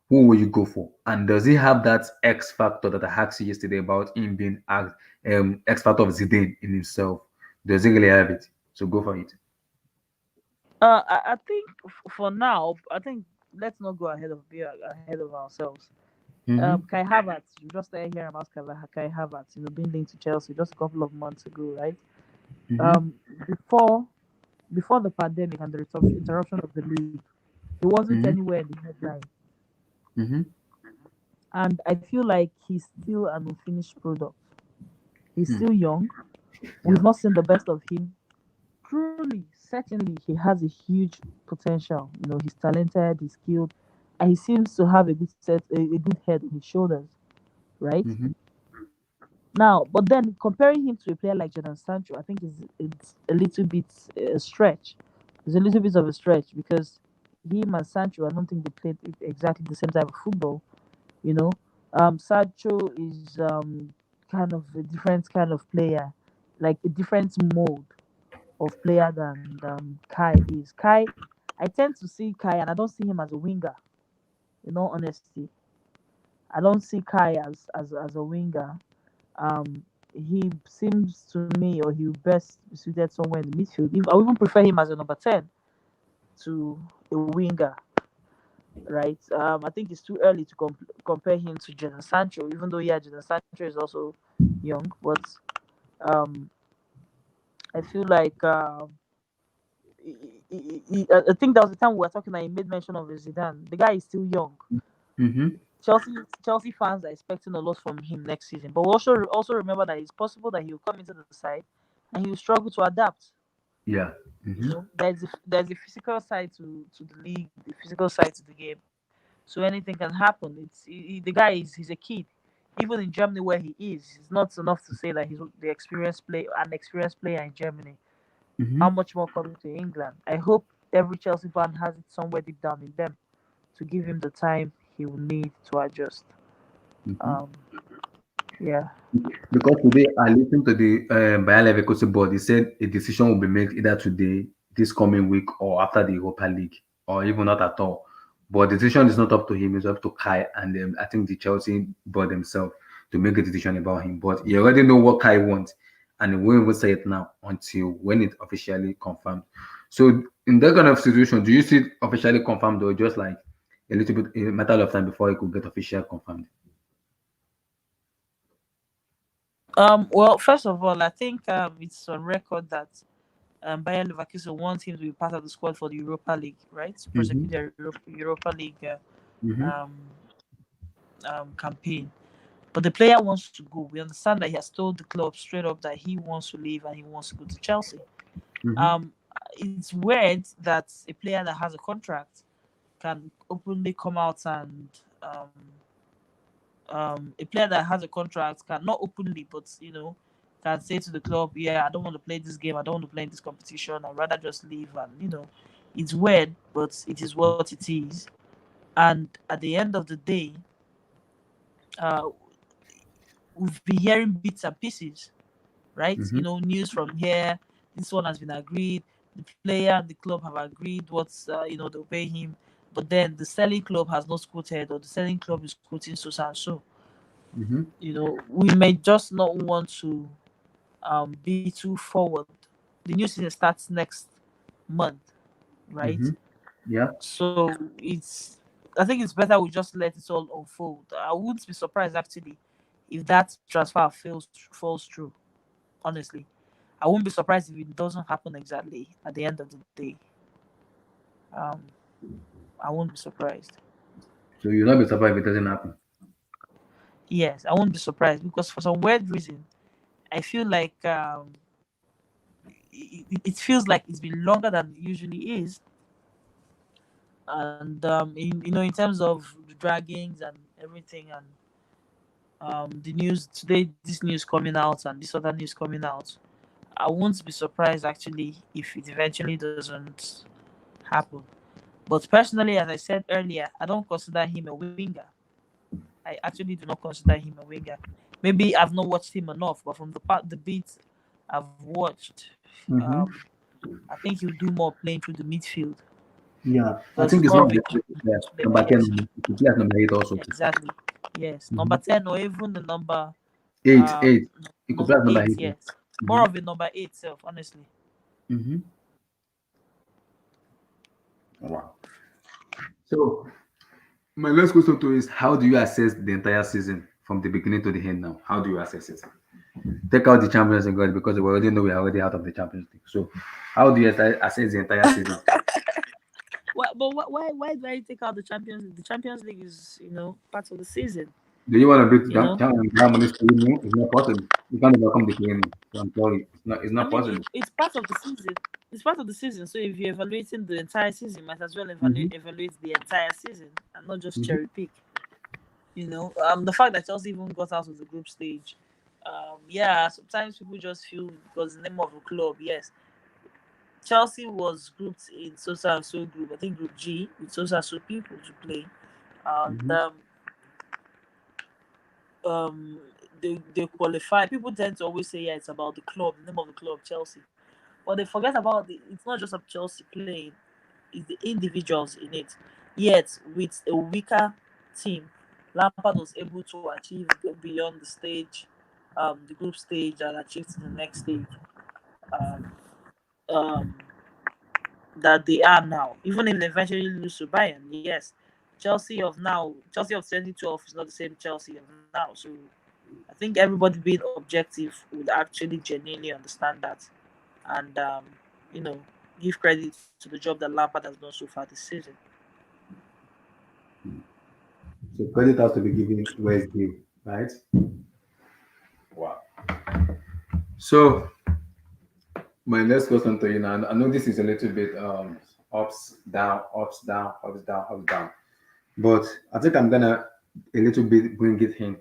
who will you go for? And does he have that X factor that I asked you yesterday about him being X factor of Zidane in himself? Does he really have it? So go for it. I think for now, I think let's not go ahead of ourselves. Mm-hmm. Kai Havertz, you just started hearing about Kai Havertz, being linked to Chelsea just a couple of months ago, right? Mm-hmm. Um, before before the pandemic and the interruption of the league, he wasn't Mm-hmm. anywhere in the headline, Mm-hmm. and I feel like he's still an unfinished product. He's Hmm. still young. We've Yeah. not seen the best of him. Truly, certainly, he has a huge potential. He's talented, he's skilled, and he seems to have a good head on his shoulders, right? Mm-hmm. Now, but then comparing him to a player like Jadon Sancho, I think it's a little bit a stretch. It's a little bit of a stretch because him and Sancho, I don't think they played exactly the same type of football. You know, Sancho is kind of a different kind of player, like a different mode of player than Kai is. Kai, I tend to see Kai, and I don't see him as a winger. In all honesty, I don't see Kai as a winger. He seems to me, or he would best be suited somewhere in the midfield. If I would even prefer him as a number 10 to a winger, right? I think it's too early to compare him to Jadon Sancho, even though yeah, Jadon Sancho is also young, but um, I feel like I think there was a time we were talking and he made mention of Zidane. The guy is still young. Mm-hmm. Chelsea fans are expecting a lot from him next season, but we also remember that it's possible that he will come into the side and he will struggle to adapt. Yeah. You Mm-hmm. know, there's a physical side to the league, the physical side to the game. So anything can happen. The guy is he's a kid. Even in Germany where he is, it's not enough to say that he's the experienced play an experienced player in Germany. Mm-hmm. How much more coming to England? I hope every Chelsea fan has it somewhere deep down in them to give him the time he will need to adjust. Mm-hmm. Um, yeah. Because today I listened to the Bayer Leverkusen board. They said a decision will be made either today, this coming week, or after the Europa League, or even not at all. But the decision is not up to him; it's up to Kai and I think the Chelsea board themselves to make a decision about him. But you already know what Kai wants, and he won't even say it now until when it officially confirmed. So in that kind of situation, do you see it officially confirmed, or just like a little bit a matter of time before it could get officially confirmed? Well, first of all, I think it's on record that Bayer Leverkusen wants him to be part of the squad for the Europa League, right? To Mm-hmm. prosecute their Europa League Mm-hmm. um, campaign. But the player wants to go. We understand that he has told the club straight up that he wants to leave and he wants to go to Chelsea. Mm-hmm. Um, it's weird that a player that has a contract can openly come out and a player that has a contract can not openly, but can say to the club, "Yeah, I don't want to play this game. I don't want to play in this competition. I'd rather just leave." And it's weird, but it is what it is. And at the end of the day, uh, we've been hearing bits and pieces, right? Mm-hmm. News from here. This one has been agreed. The player and the club have agreed what's they'll pay him, but then the selling club has not quoted, or the selling club is quoting so and so. Mm-hmm. We may just not want to be too forward. The new season starts next month, right? Mm-hmm. Yeah. So I think it's better we just let it all unfold. I wouldn't be surprised actually if that transfer falls through. Honestly, I wouldn't be surprised if it doesn't happen exactly at the end of the day. Um, I won't be surprised. So you'll not be surprised if it doesn't happen. Yes, I won't be surprised because for some weird reason, I feel like it feels like it's been longer than it usually is. And in terms of the draggings and everything, and the news today, this news coming out and this other news coming out, I won't be surprised actually if it eventually doesn't happen. But personally, as I said earlier, I don't consider him a winger. I actually do not consider him a winger. Maybe I've not watched him enough, but from the bits I've watched, Mm-hmm. I think he'll do more playing through the midfield Yeah, I because think he's it's more one of of a the key yeah, player. number 10. Yes, He plays number 8 also. exactly. Yes, Mm-hmm. number 10 or even the number Eight, um 8. He could play number as number 8. 8. Yes, Mm-hmm. more of a number 8 self, honestly. Mm-hmm. Wow. So my last question to you is, how do you assess the entire season from the beginning to the end now? How do you assess it? Take out the Champions League because we already know we are already out of the Champions League. So how do you assess the entire season? Why do I take out the Champions League? The Champions League is part of the season. Do you want to beat You know, Germany's Spain? It's not possible. You can't overcome the training. So I'm sorry. It's I not mean, possible. it's part of the season. It's part of the season. So if you're evaluating the entire season, you might as well Mm-hmm. evaluate the entire season and not just Mm-hmm. cherry pick. The fact that Chelsea even got out of the group stage, yeah, sometimes people just feel because the name of a club, yes, Chelsea was grouped in so and so group. I think Group G with so and so people to play, and Mm-hmm. um, they qualify. People tend to always say, yeah, it's about the club, the name of the club, Chelsea, but they forget about it's not just of Chelsea playing; it's the individuals in it. Yet with a weaker team, Lampard was able to achieve go beyond the stage, the group stage, and achieve to the next stage. Um, um, that they are now. Even if they eventually lose to Bayern, yes, Chelsea of 2012 is not the same Chelsea of now. So I think everybody being objective would actually genuinely understand that, and you know, give credit to the job that Lampard has done so far this season. So credit has to be given where it's due, right? Wow. So My next question to you now. I know this is a little bit ups, down, ups, down, ups, down, ups, down. But I think I'm gonna a little bit bring it in.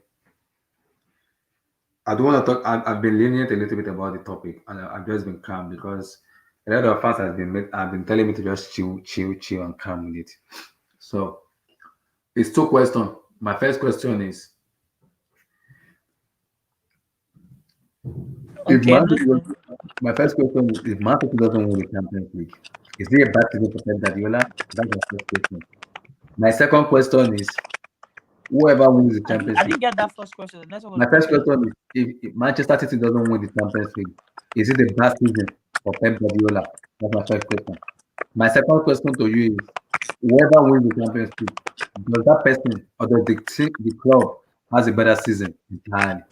I don't want to talk. I've been lenient a little bit about the topic, and I've just been calm because a lot of fans have been telling me to just chill, chill, chill, and calm with it. So it's two questions. My first question is: if Okay, I'm Man City, listening. my first question is: if Man City doesn't win the Champions League, is it a bad season for Pep Guardiola? That's my first question. My second question is: whoever wins the I Champions League. didn't get that first question. The next one was My first breaking up. question is: if Manchester City doesn't win the Champions League, is it a bad season for Pep Guardiola? That's my first question. My second question to you is: whoever wins the Champions League, does that person or does the club has a better season entirely?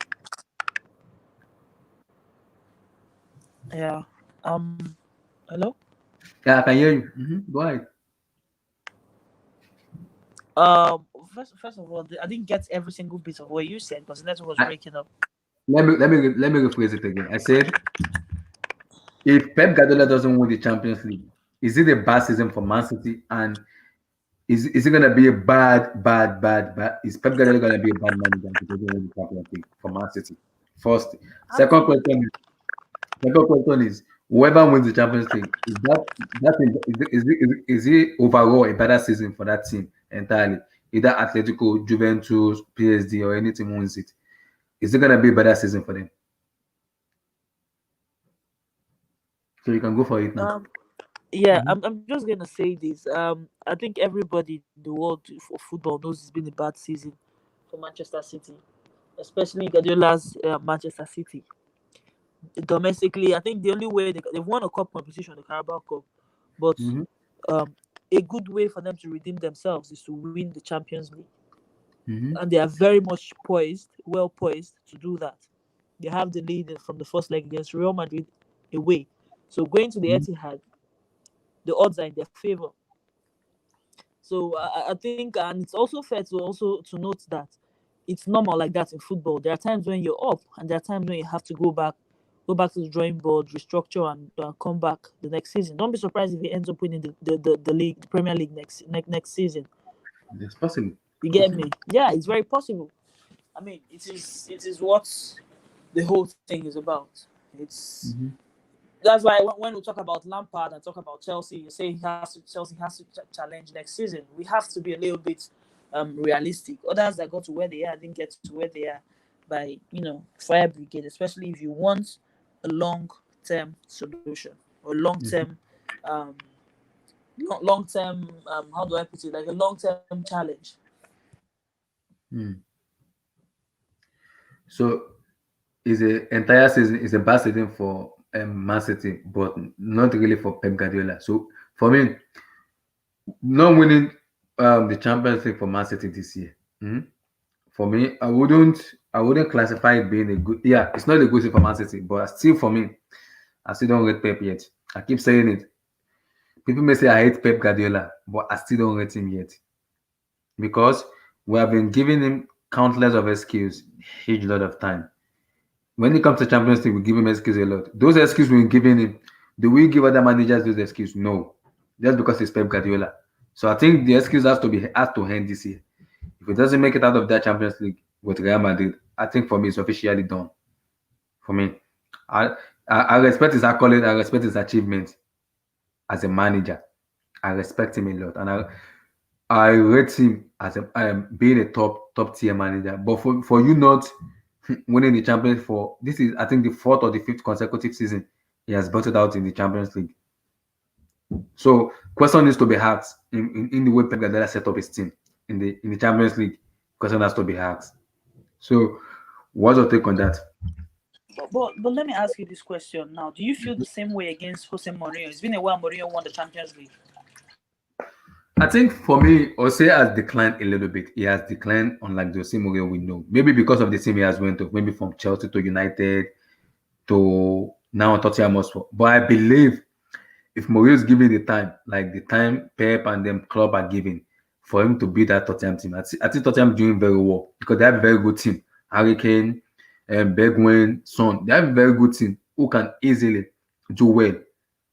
Yeah. Hello. Yeah, I can hear you. Go ahead. First of all, I didn't get every single bit of what you said because the network was I, breaking up. let me rephrase it again. I said, if Pep Guardiola doesn't win the Champions League, is it a bad season for Man City? And is it gonna be a bad? Is Pep Guardiola gonna be a bad manager if he doesn't win the Champions League for Man City? First, second Absolutely. question is second question is whoever wins the Champions League, is it overall a better season for that team entirely? Either Atletico, Juventus, PSG, or anything wins it. Is it gonna be a better season for them? So you can go for it now. Yeah, Mm-hmm. I'm just gonna say this. I think everybody in the world for football knows it's been a bad season for Manchester City, especially Guardiola's Manchester City. Domestically, I think the only way they've won a cup competition, the Carabao Cup, but Mm-hmm. um, a good way for them to redeem themselves is to win the Champions League, Mm-hmm. and they are very much poised, well poised to do that. They have the lead from the first leg against Real Madrid away, so going to the Etihad, the odds are in their favor. So I think, and it's also fair to note that it's normal like that in football. There are times when you're up, and there are times when you have to go back to the drawing board, restructure, and come back the next season. Don't be surprised if he ends up winning the league, the Premier League next season. It's possible. You get me? Yeah, it's very possible. I mean, it is what the whole thing is about. It's Mm-hmm. That's why when we talk about Lampard and talk about Chelsea, you say Chelsea has to challenge next season. We have to be a little bit realistic. Others that got to where they are didn't get to where they are by fire brigade, especially if you want a long term solution or long term um long term how do I put it, like a long term challenge. Mm. So is a entire season is a bad season for Man City, but not really for Pep Guardiola. So for me, not winning the Champions League for Man City this year. For me, I wouldn't classify it being a good. Yeah, it's not a good thing for Man City, but still for me, I still don't rate Pep yet. I keep saying it. People may say I hate Pep Guardiola, but I still don't rate him yet because we have been giving him countless of excuses, huge lot of time. When it comes to Champions League, we give him excuses a lot. Those excuses we're giving him, do we give other managers those excuses? No, just because it's Pep Guardiola. So I think the excuse has to end this year. If it doesn't make it out of that Champions League with Real Madrid, I think for me it's officially done. For me, I I respect his accolade, I respect his achievements as a manager. I respect him a lot, and I rate him as being a top tier manager. But for you not winning the Champions for this is I think the fourth or the fifth consecutive season he has brought it out in the Champions League. So question needs to be asked in the way Pep Guardiola set up his team in the Champions League. Question has to be asked. So what's your take on that? But let me ask you this question now. Do you feel the same way against Jose Mourinho? It's been a while Mourinho won the Champions League. I think for me, Jose has declined a little bit. He has declined, unlike Jose Mourinho we know. Maybe because of the team he has went to, maybe from Chelsea to United to now Tottenham Hotspur. But I believe if Mourinho is given the time, like the time Pep and them club are giving for him to beat that Tottenham team, I think Tottenham doing very well because they have a very good team. Harry Kane, Bergwijn, Son, they have a very good team who can easily do well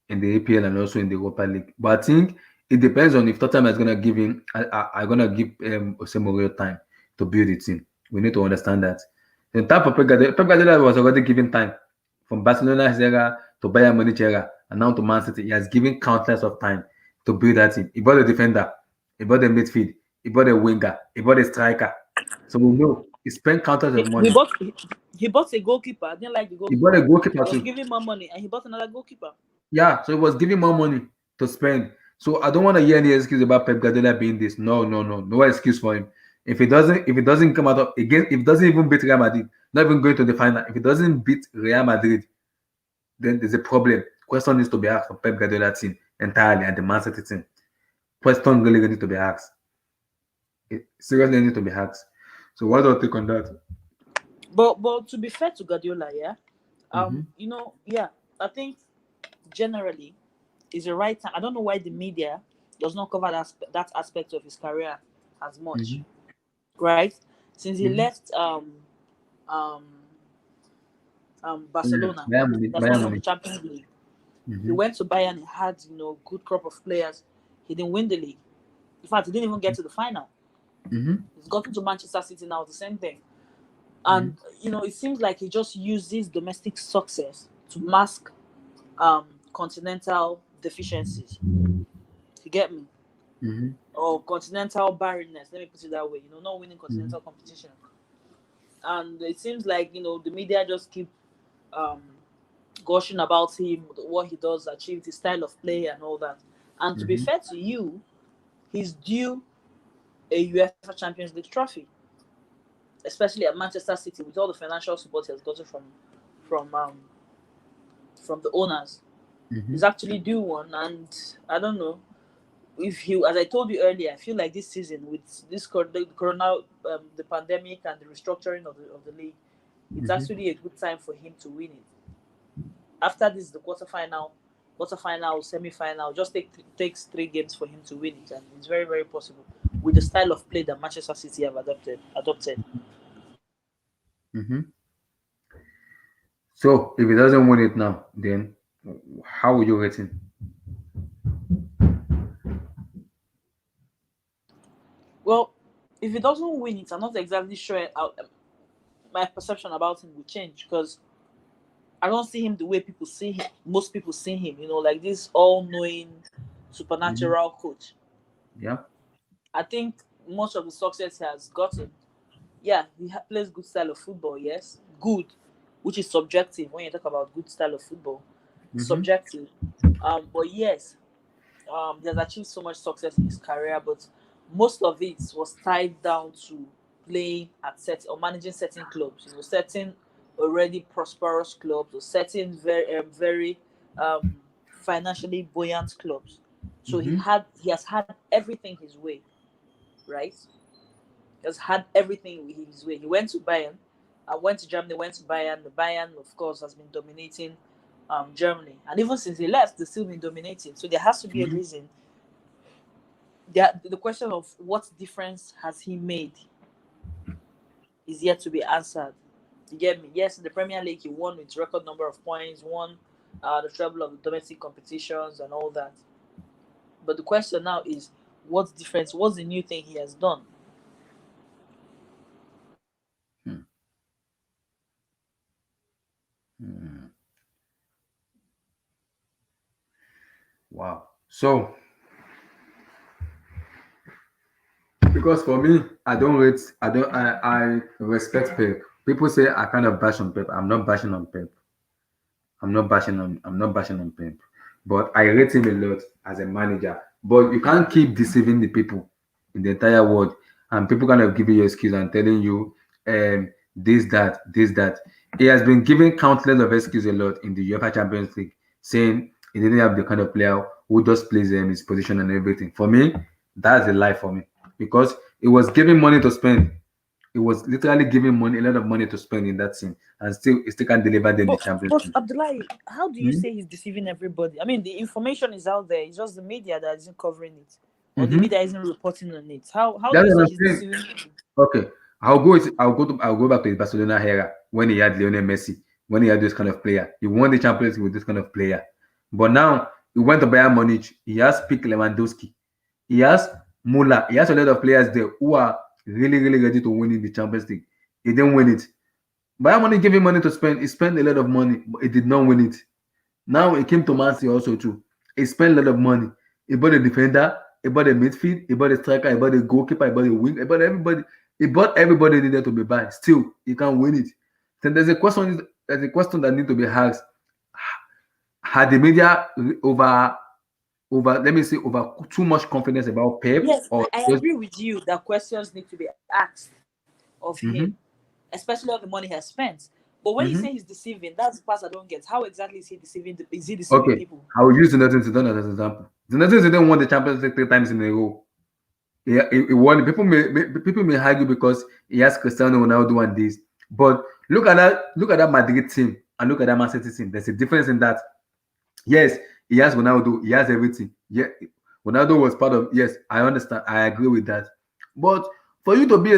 in the APL and also in the Europa League. But I think it depends on if Tottenham is gonna give him are gonna give Jose Mourinho time to build the team. We need to understand that. In time for Pep Guardiola was already given time from Barcelona's era to Bayern Munich era and now to Man City. He has given countless of time to build that team. He bought a defender, he bought a midfield, he bought a winger, he bought a striker. So we know he spent countless He, of he money. bought he, he bought a goalkeeper. I didn't like the He bought a goalkeeper. goalkeeper He was too. giving more money, and he bought another goalkeeper. Yeah, so it was giving more money to spend. So I don't want to hear any excuse about Pep Guardiola being this. No, no, no, no excuse for him. If it doesn't come out of again, if it doesn't even beat Real Madrid, not even going to the final, if it doesn't beat Real Madrid, then there's a problem. Question needs to be asked for Pep Guardiola team entirely and the Man City team. Question really need to be asked. It seriously needs to be asked. So what do you think on that? But to be fair to Guardiola, yeah, Mm-hmm. yeah, I think generally is the right time. I don't know why the media does not cover that aspect of his career as much, Mm-hmm. right? Since he Mm-hmm. left um Barcelona, Bayern Munich. that's Bayern won the Munich. Champions League. He Mm-hmm. went to Bayern. He had good crop of players. He didn't win the league. In fact, he didn't even get to the final. Mm-hmm. He's gotten to Manchester City now. The same thing. Mm-hmm. And it seems like he just uses domestic success to mask continental deficiencies. You get me? Mm-hmm. Or continental barrenness. Let me put it that way. Not winning Mm-hmm. continental competition. And it seems like the media just keep um, gushing about him, what he does, achieve his style of play, and all that. And to be Mm-hmm. fair to you, he's due a UEFA Champions League trophy, especially at Manchester City with all the financial support he has gotten from um, from the owners. Mm-hmm. He's actually due one, and I don't know if he, as I told you earlier, I feel like this season with the corona, the pandemic, and the restructuring of the league, it's Mm-hmm. actually a good time for him to win it. After this, the quarterfinal, semi-final, just takes 3 games for him to win it, and it's very very possible with the style of play that Manchester City have adopted. Mm-hmm. So if he doesn't win it now, then how would you rate him? Well, if he doesn't win it, I'm not exactly sure how my perception about him will change because I don't see him the way people see him. Most people see him, like this all-knowing, Mm-hmm. supernatural coach. Yeah. I think much of the success he has gotten, yeah, he plays good style of football. Yes, good, which is subjective. When you talk about good style of football, it's Mm-hmm. subjective. But yes, he has achieved so much success in his career, but most of it was tied down to playing at set or managing certain clubs. Certain already prosperous clubs or certain very financially buoyant clubs. So Mm-hmm. he has had everything his way, right? He has had everything his way. He went to Bayern, went to Germany, went to Bayern. The Bayern, of course, has been dominating Germany, and even since he left, they've still been dominating. So there has to be a Mm-hmm. reason. The question of what difference has he made is yet to be answered. You get me? Yes, in the Premier League, he won with record number of points, won the treble of the domestic competitions and all that. But the question now is, what's difference? What's the new thing he has done? Mm. Wow. So because for me, I respect Pep. People say I kind of bash on Pep. I'm not bashing on Pep. I'm not bashing on Pep. But I rate him a lot as a manager. But you can't keep deceiving the people in the entire world. And people kind of giving you excuse and telling you this, that, this, that. He has been given countless of excuses a lot in the UEFA Champions League, saying he didn't have the kind of player who just plays his position and everything. For me, that's a lie for me. Because he was giving money to spend. He was literally giving money, a lot of money to spend in that team, and still he still can't deliver them the Champions But League. Abdullahi, how do you Hmm? say he's deceiving everybody? I mean, the information is out there. It's just the media that isn't covering it, or the Mm-hmm. media isn't reporting on it. How do That's you what say I'm he's saying. deceiving people? Okay, I'll go back to his Barcelona era when he had Lionel Messi. when he had this kind of player. He won the Champions League with this kind of player. But now he went to Bayern Munich. He has picked Lewandowski. He has Muller. He has a lot of players there who are really, really ready to win in the Champions League. He didn't win it. Bayern Munich gave him money to spend. He spent a lot of money, but he did not win it. Now he came to Man City also too. He spent a lot of money. He bought a defender, he bought a midfield, he bought a striker, he bought a goalkeeper, he bought a wing, he bought everybody. He bought everybody needed to be bad. Still, he can't win it. Then there's a question. There's a question that needs to be asked. Had the media over let me say over too much confidence about Pep Yes, or I just agree with you that questions need to be asked of him, mm-hmm, especially all the money he has spent. But when you mm-hmm. say he's deceiving, that's the part I don't get. How exactly is he deceiving? Is he deceiving Okay, people? I will use the Netherlands as an example. The Netherlands didn't won the Champions League 3 times in a row. Yeah, he won. People may argue because he has Cristiano Ronaldo and this, but look at that. Look at that Madrid team and look at that Man City team. There's a difference in that. Yes, he has Ronaldo. He has everything. Yeah, Ronaldo was part of. Yes, I understand. I agree with that. But for you to be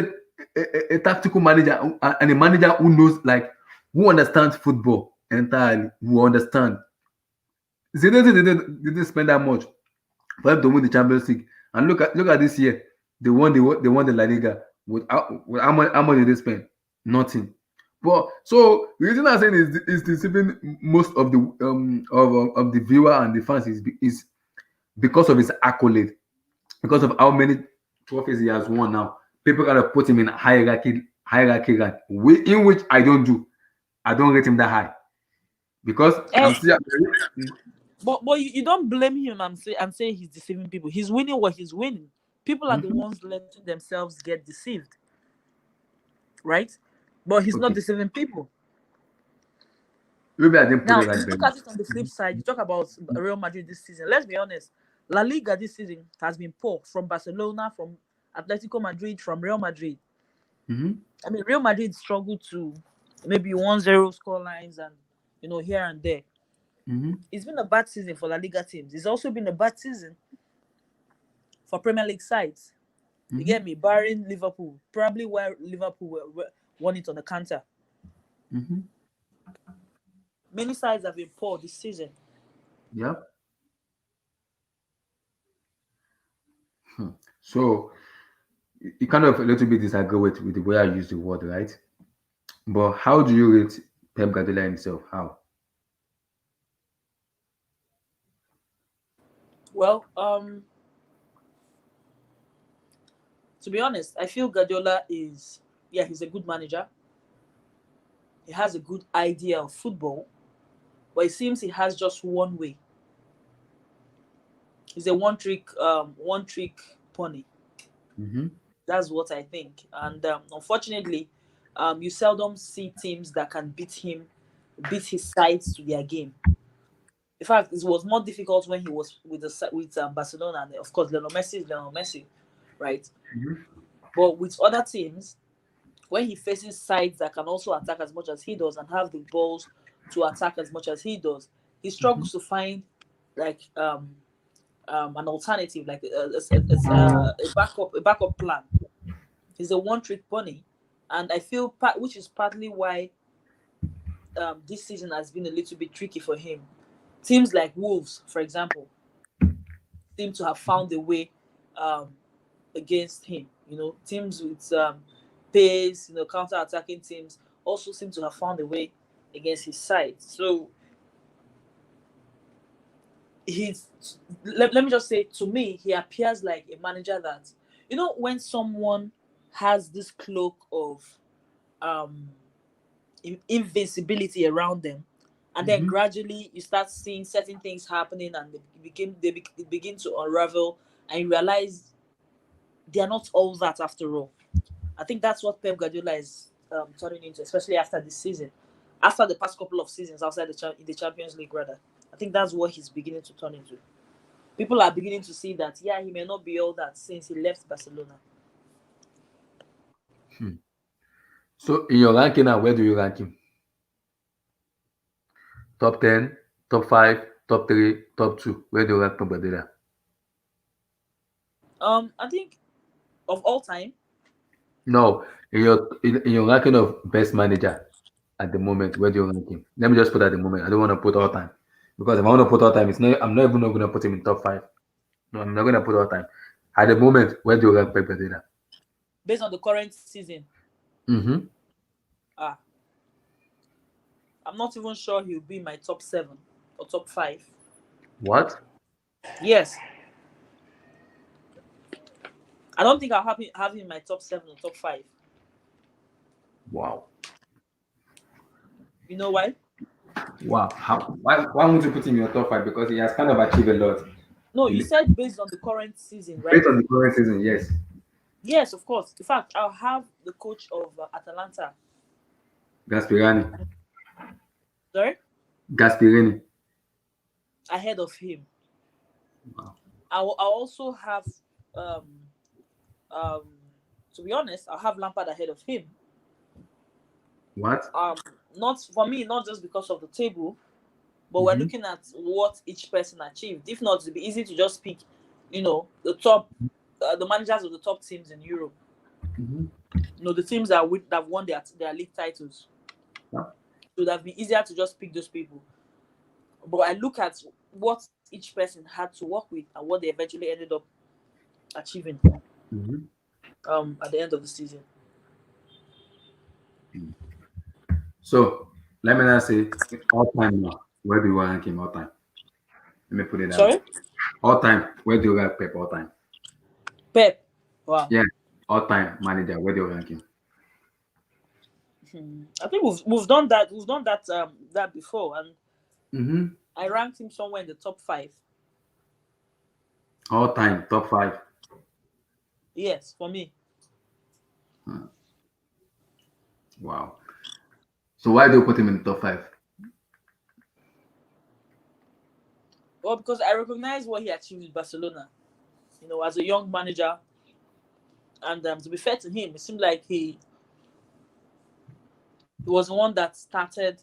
a tactical manager and a manager who knows, like, who understands football entirely, who understand. Zinedine didn't spend that much for them to win the Champions League. And look at this year. They won the La Liga with how much did they spend? Nothing. But so the reason I'm saying is deceiving most of the of the viewer and the fans is because of his accolade, because of how many trophies he has won now. People kind of put him in hierarchy rank, in which I don't do. I don't rate him that high because Eh, I'm still. but you don't blame him and say he's deceiving people. He's winning what he's winning. People are the Mhm. ones letting themselves get deceived, right? But he's not Okay, deceiving people. maybe I didn't put Now, it if right you there. look at it on the flip side, you talk about Real Madrid this season. Let's be honest, La Liga this season has been poor from Barcelona, from Atletico Madrid, from Real Madrid. Mm-hmm. I mean, Real Madrid struggled to maybe 1-0 score lines and here and there. Mm-hmm. It's been a bad season for La Liga teams. It's also been a bad season for Premier League sides. You Mm-hmm. get me? Barring Liverpool, probably where Liverpool won it on the counter. Mm-hmm. Many sides have been poor this season. Yeah. So you kind of a little bit disagree with the way I use the word, right? But how do you rate Pep Guardiola himself? How? Well, to be honest, I feel Guardiola is, yeah, he's a good manager. He has a good idea of football, but it seems he has just one way. He's a one trick pony. Mm-hmm. That's what I think. And unfortunately, you seldom see teams that can beat his sides to their game. In fact, it was more difficult when he was with Barcelona, and of course, Lionel Messi is Lionel Messi, right? But with other teams, when he faces sides that can also attack as much as he does and have the balls to attack as much as he does, he Mm-hmm. struggles to find like an alternative, like a backup plan. He's a one-trick pony, and I feel which is partly why this season has been a little bit tricky for him. Teams like Wolves, for example, seem to have found a way um, against him. Teams with pace, counter-attacking teams also seem to have found a way against his side. So he's let me just say, to me, he appears like a manager that, when someone has this cloak of um invincibility around them, and then Mm-hmm. gradually you start seeing certain things happening, and they begin to unravel, and you realize they are not all that after all. I think that's what Pep Guardiola is turning into, especially after this season, after the past couple of seasons outside in the Champions League, rather. I think that's what he's beginning to turn into. People are beginning to see that, yeah, he may not be all that since he left Barcelona. Hmm. So in your ranking now, where do you rank him? Top 10, top 5, top 3, top 2. Where do you rank Pep Guardiola? I think of all time, No, in your ranking of best manager. at the moment, where do you rank him? Let me just put at the moment. I don't want to put all time because if I want to put all time, it's not. I'm not even going to put him in top five. No, I'm not going to put all time. At the moment, where do you rank Pep Guardiola? Based on the current season, Mm-hmm. I'm not even sure he'll be in my top 7 or top 5. What? Yes, I don't think I'll have him in my top 7 or top 5. Wow. You know why? Wow. How? Why won't you put him in your top five? Because he has kind of achieved a lot. No, you said based on the current season, right? Based on the current season, yes. Yes, of course. In fact, I'll have the coach of Atalanta. Gasperini. Sorry, Gasperini. ahead of him. Wow. I'll also have, um, um, to be honest, I'll have Lampard ahead of him. What? Not for me, not just because of the table, but we're looking at what each person achieved. If not, it'd be easy to just pick, the top, the managers of the top teams in Europe. The teams that have won their league titles. Yeah. It would have been easier to just pick those people. But I look at what each person had to work with and what they eventually ended up achieving at the end of the season. So let me now say all time now. Where do you rank him all time? Let me put it that way. Sorry? All time. Where do you rank Pep all time? Pep. Wow. Yeah. All time manager. Where do you rank him? I think we've done that. We've done that before, and Mm-hmm. I ranked him somewhere in the top 5. All time top five. Yes, for me. Wow. So why do you put him in the top five? Well, because I recognize what he achieved with Barcelona, as a young manager, and to be fair to him, it seemed like he was the one that started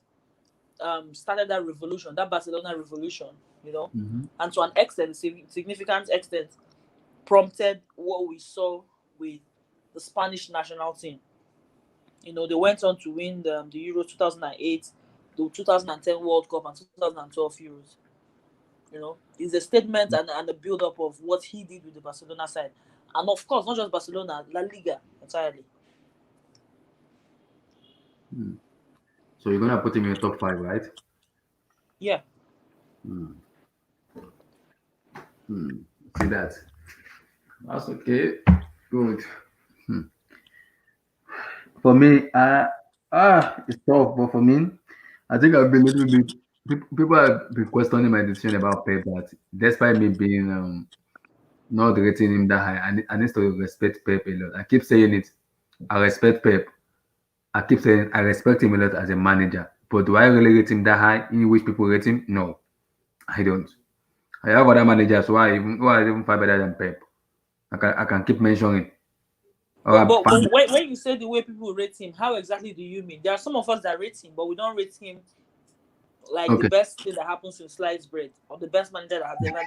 that revolution, that Barcelona revolution, and to an extent, significant extent, prompted what we saw with the Spanish national team. They went on to win the Euro 2008, the 2010 World Cup, and 2012 Euros. It's a statement and a build up of what he did with the Barcelona side, and of course, not just Barcelona, La Liga entirely. So you're gonna put him in your top five, right? Yeah. See that? That's okay. Good. For me, it's tough, but for me, I think I've been a little bit. People have been questioning my decision about Pep. That despite me being not rating him that high, I need to respect Pep a lot. I keep saying it. I respect Pep. I keep saying I respect him a lot as a manager. But do I really rate him that high? In which people rate him? No, I don't. I have other managers who are even far better than Pep. I can keep mentioning. Or But, I'm but, fan- but when you say the way people rate him, how exactly do you mean? There are some of us that rate him, but we don't rate him like the okay, best thing that happens in sliced bread or the best manager that has ever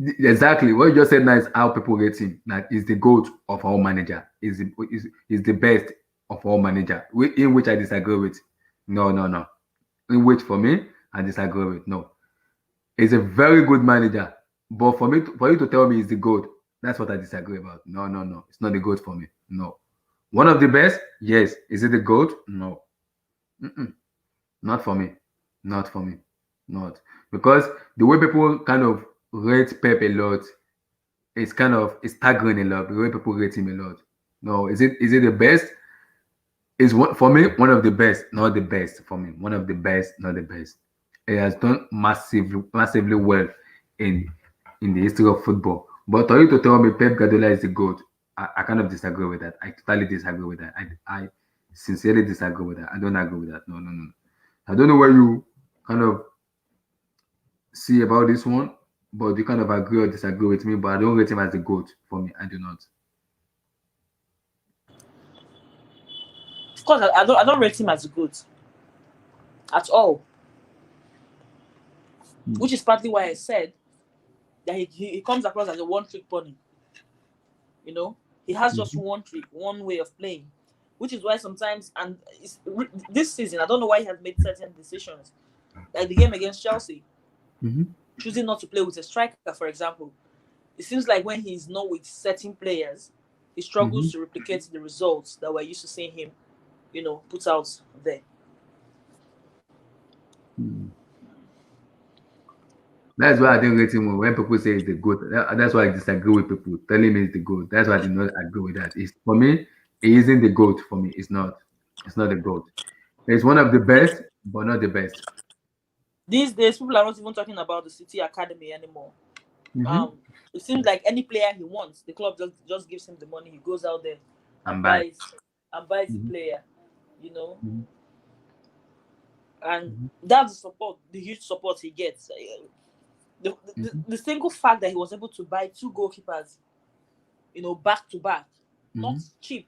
lived. exactly. What you just said now is how people rate him. Like, is the goat of all manager. Is the best of all manager. In which I disagree with. No, no, no. In which for me, I disagree with. No, he's a very good manager. But for you to tell me he's the goat, that's what I disagree about. No, no, no. It's not the goat for me. No. One of the best, yes. Is it the goat? No. Mm-mm. Not for me. Not for me. Not. Because the way people kind of rate Pep a lot, it's staggering a lot. The way people rate him a lot. No, is it the best? Is one for me one of the best, not the best for me. One of the best, not the best. He has done massively well in the history of football. But for you to tell me Pep Guardiola is the GOAT, I kind of disagree with that. I totally disagree with that. I sincerely disagree with that. I don't agree with that. No, no, no. I don't know where you kind of see about this one, but you kind of agree or disagree with me. But I don't rate him as the GOAT for me. I do not. Of course, I don't rate him as good at all, which is partly why I said that he comes across as a one trick pony. He has just one trick, one way of playing, which is why sometimes, and this season, I don't know why he has made certain decisions, like the game against Chelsea, choosing not to play with a striker, for example. It seems like when he's not with certain players, he struggles to replicate the results that we're used to seeing him, put out there. That's why I didn't rate him when people say it's the GOAT. That's why I disagree with people telling me it's the GOAT. That's why I did not agree with that. It's for me, it isn't the GOAT for me. It's not. It's not the GOAT. It's one of the best, but not the best. These days, people are not even talking about the City Academy anymore. It seems like any player he wants, the club just gives him the money. He goes out there and buys the player, and that's the support, the huge support he gets. The single fact that he was able to buy 2 goalkeepers, back to back, not cheap,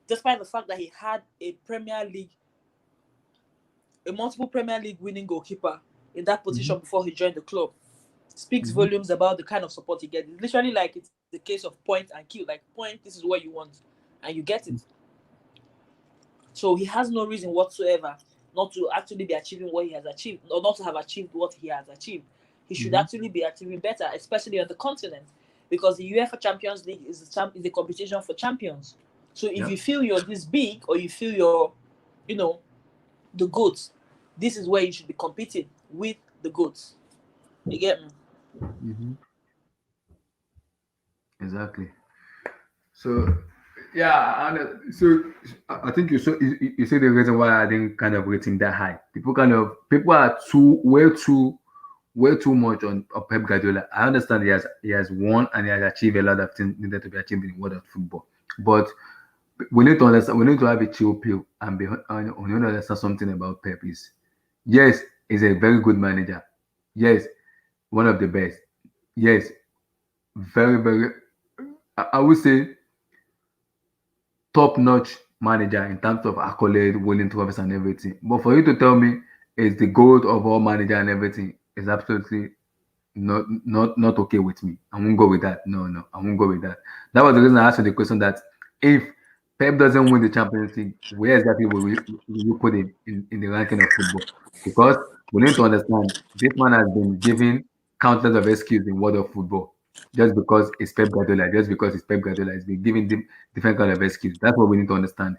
despite the fact that he had a multiple Premier League winning goalkeeper in that position before he joined the club, speaks volumes about the kind of support he gets. It's literally like it's the case of point and kill. Like, point, this is what you want, and you get it. So he has no reason whatsoever not to actually be achieving what he has achieved, or not to have achieved what he has achieved. He should actually be achieving better, especially on the continent, because the UEFA Champions League is a competition for champions. So if you feel you're this big, or you feel you're, the GOATs, this is where you should be competing with the GOATs. You get me? Exactly. So, yeah, so I think you say the reason why I didn't kind of rate him that high. People are way too much on Pep Guardiola. I understand he has won and he has achieved a lot of things needed to be achieved in the world of football, but we need to understand. We need to have a chill pill and we need to understand something about Pep is, yes, he's a very good manager. Yes, one of the best. Yes, very, very. I would say top-notch manager in terms of accolade, winning trophies and everything. But for you to tell me it's the goat of all manager and everything is absolutely not okay with me. I won't go with that. No, I won't go with that. That was the reason I asked you the question that if Pep doesn't win the Champions League, where exactly will we put him in the ranking of football? Because we need to understand this man has been given countless of excuses in world of football. Just because it's Pep Guardiola, it's been giving different kind of excuse. That's what we need to understand.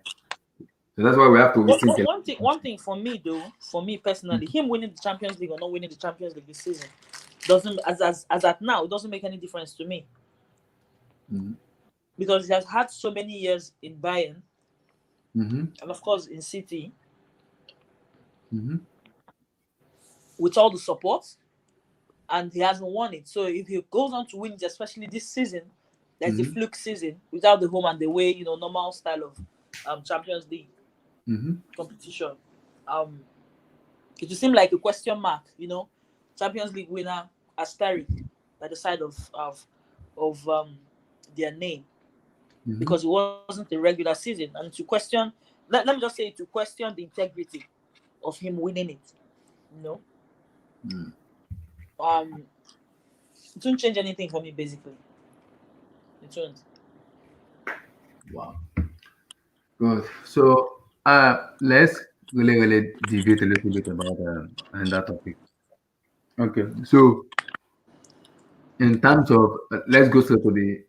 So that's why we have to rethink it. One thing for me though, for me personally, him winning the Champions League or not winning the Champions League this season doesn't, as at now, it doesn't make any difference to me. Because he has had so many years in Bayern, and of course in City, with all the support, and he hasn't won it. So if he goes on to win it, especially this season, that's a fluke season without the home and the way, normal style of Champions League competition. It will seem like a question mark, Champions League winner asterisk by the side of their name, because it wasn't a regular season, and to question, let me just say, to question the integrity of him winning it, it won't change anything for me, basically. It won't. Wow. Good. So let's really deviate a little bit about that topic. Okay. So in terms of let's go straight to the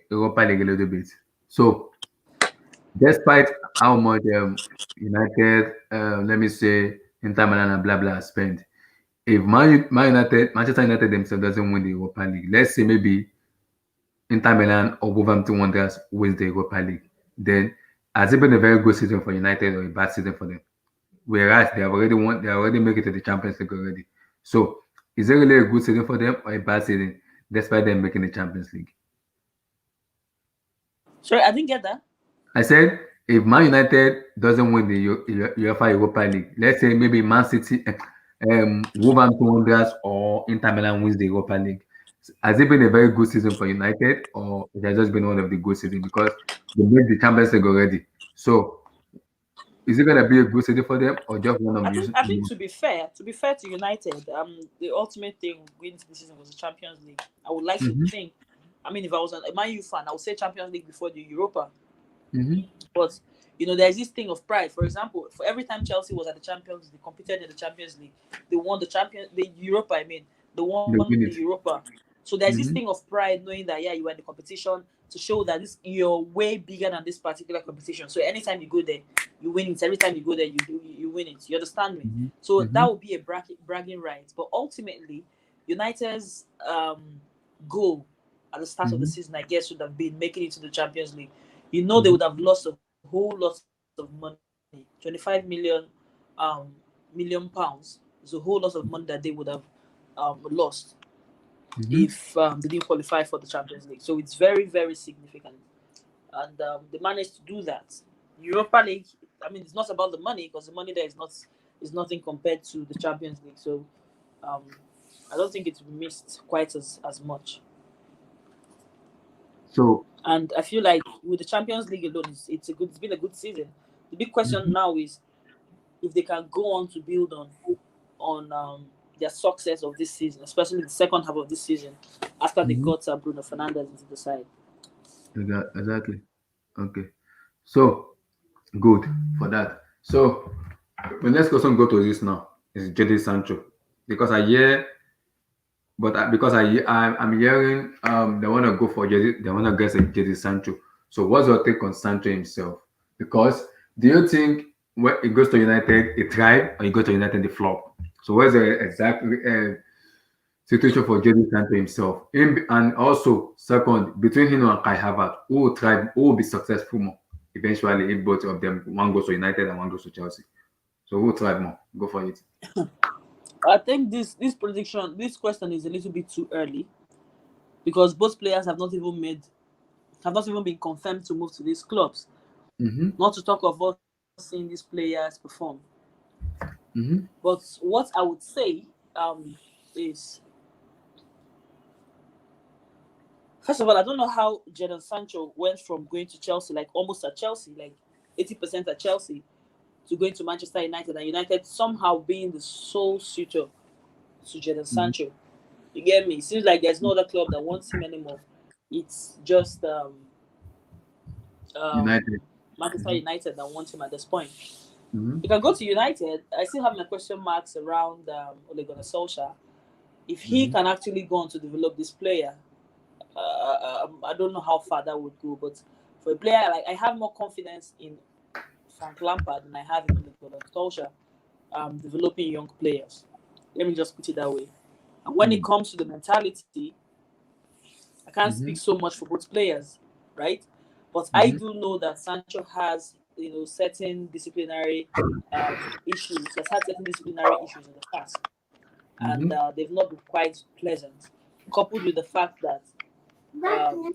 Europa League a little bit. So despite how much United, let me say Inter Milan and blah blah spent, if Manchester United themselves doesn't win the Europa League, let's say maybe Inter Milan or Wolverhampton Wanderers wins the Europa League, then has it been a very good season for United or a bad season for them? Whereas they have already won, they already make it to the Champions League already. So is it really a good season for them or a bad season, despite them making the Champions League? Sorry, I didn't get that. I said if Man United doesn't win the UEFA Europa League, let's say maybe Man City, Wolverhampton Wanderers or Inter Milan wins the Europa League, has it been a very good season for United, or it has just been one of the good seasons because they made the Champions League already? So, is it going to be a good season for them, or just one of I think to be fair to United, the ultimate thing winning the season was the Champions League. I would like to think. I mean, if I was a Man U fan, I would say Champions League before the Europa. But there's this thing of pride. For example, for every time Chelsea was at the Champions, they competed in the Champions League. They won the Europa. I mean, they won They the win it. Europa. So there's this thing Mm-hmm. of pride, knowing that you were in the competition, to show that you're way bigger than this particular competition. So anytime you go there, you win it. Every time you go there, you win it. You understand me? Mm-hmm. So Mm-hmm. that would be a bragging right. But ultimately, United's goal at the start of the Mm-hmm. season, I guess, would have been making it to the Champions League. They Mm-hmm. would have lost a whole lot of money, 25 million pounds. It's a whole lot of money that they would have lost Mm-hmm. if they didn't qualify for the Champions League. So it's very, very significant, and they managed to do that. Europa League, I mean, it's not about the money, because the money there is nothing compared to the Champions League. So um, I don't think it's missed quite as much. So. And I feel like with the Champions League alone, it's been a good season. The big question Mm-hmm. now is if they can go on to build on their success of this season, especially the second half of this season, after they Mm-hmm. got Bruno Fernandes into the side. Exactly. Okay. So good for that. So the next question go to this now is Jadon Sancho, because I hear, but because I'm hearing they want to go for Jadon, they want to get a Jadon Sancho. So what's your take on Sancho himself? Because do you think when he goes to United it thrive, or he goes to United it flop? So what's the exact situation for Jadon Sancho himself? And also second, between him and Kai Havertz, who will thrive, who will be successful more eventually if both of them, one goes to United and one goes to Chelsea? So who will thrive more? Go for it. I think this question is a little bit too early, because both players have not even been confirmed to move to these clubs. Mm-hmm. Not to talk of us seeing these players perform. Mm-hmm. But what I would say is, first of all, I don't know how Jadon Sancho went from going to Chelsea, like almost at Chelsea, like 80% at Chelsea, to going to Manchester United, and United somehow being the sole suitor to Jadon Mm-hmm. Sancho. You get me? It seems like there's no other club that wants him anymore. It's just um, United. Manchester Mm-hmm. United that wants him at this point. Mm-hmm. You can go to United. I still have my question marks around Ole Gunnar Solskjaer. If he Mm-hmm. can actually go on to develop this player, I don't know how far that would go. But for a player, like, I have more confidence in Frank Lampard than I have in Ole Gunnar Solskjaer developing young players. Let me just put it that way. And when it comes to the mentality, I can't speak Mm-hmm. so much for both players, right? But I Mm-hmm. do know that Sancho has, certain disciplinary issues. He has had certain disciplinary issues in the past, and Mm-hmm. they've not been quite pleasant. Coupled with the fact that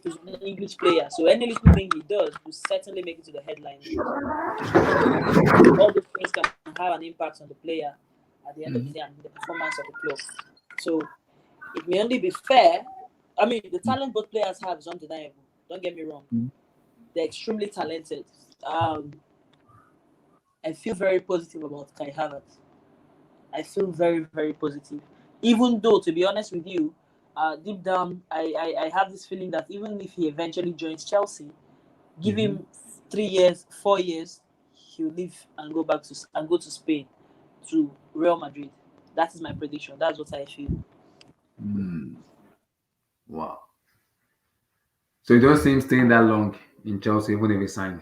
he's an English player, so any little thing he does will certainly make it to the headline news. And all those things can have an impact on the player at the end of the day Mm-hmm. and the performance of the club. So it may only be fair. I mean, the talent both players have is undeniable. Don't get me wrong. They're extremely talented. I feel very positive about Kai Havertz. I feel very, very positive. Even though, to be honest with you, deep down, I have this feeling that even if he eventually joins Chelsea, give Mm-hmm. him 3 years, 4 years, he'll leave and go to Spain, to Real Madrid. That is my prediction. That's what I feel. Mm. Wow. So you don't see him staying that long in Chelsea, even if he signed.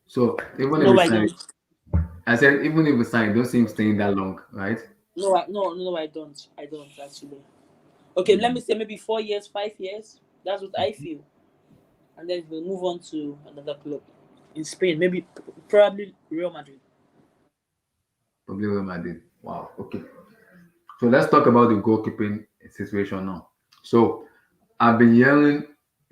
So even if No, he I signed, don't. I said even if he signed, you don't see him staying that long, right? No, I don't. I don't actually. Okay, let me say maybe 4 years, 5 years. That's what I feel, and then we'll move on to another club in Spain. Maybe probably Real Madrid. Probably Real Madrid. Wow. Okay. So let's talk about the goalkeeping situation now. So I've been hearing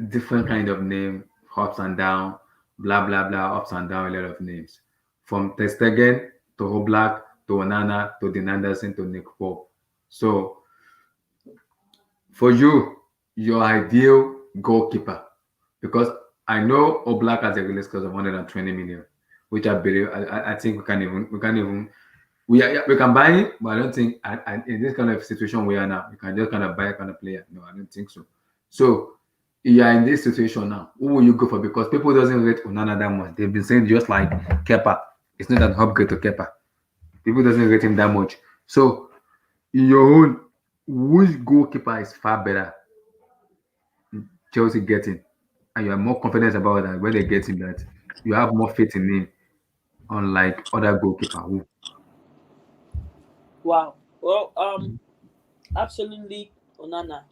different kind of name, ups and down, blah blah blah, ups and down, a lot of names. From Testegen to Oblak to Onana to Dean Anderson to Nick Pope. So for you, your ideal goalkeeper, because I know Oblak has a release cost of 120 million, which I believe I think we can buy it, but I don't think in this kind of situation we are now, we can just kind of buy a kind of player. No, I don't think so. So you are in this situation now, who will you go for? Because people doesn't rate Onana that much. They've been saying just like Kepa, it's not an upgrade to Kepa. People doesn't rate him that much. So in your own, which goalkeeper is far better Chelsea getting? And you are more confident about that when they get him that you have more faith in him, unlike other goalkeeper who. Wow. Well, absolutely Onana.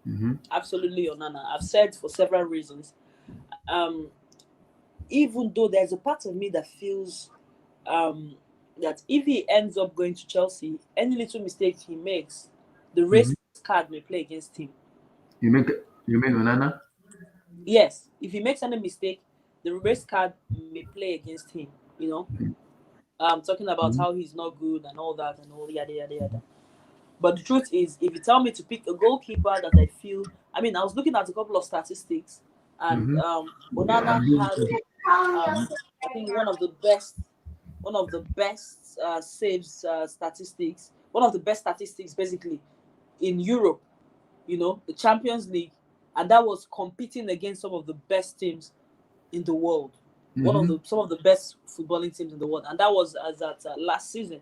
Mm-hmm. Absolutely Onana. I've said for several reasons. Um, Even though there's a part of me that feels um that if he ends up going to Chelsea, any little mistake he makes, the Mm-hmm. race card may play against him. You make you mean Onana? Yes, if he makes any mistake, the race card may play against him. You know, talking about Mm-hmm. how he's not good and all that and all yada yada yada. But the truth is, if you tell me to pick a goalkeeper that I feel, I mean, I was looking at a couple of statistics, and Mm-hmm. Onana has, I think, one of the best saves statistics, one of the best statistics basically in Europe. You know, the Champions League, and that was competing against some of the best teams in the world, one of Mm-hmm. the some of the best footballing teams in the world, and that was as at last season.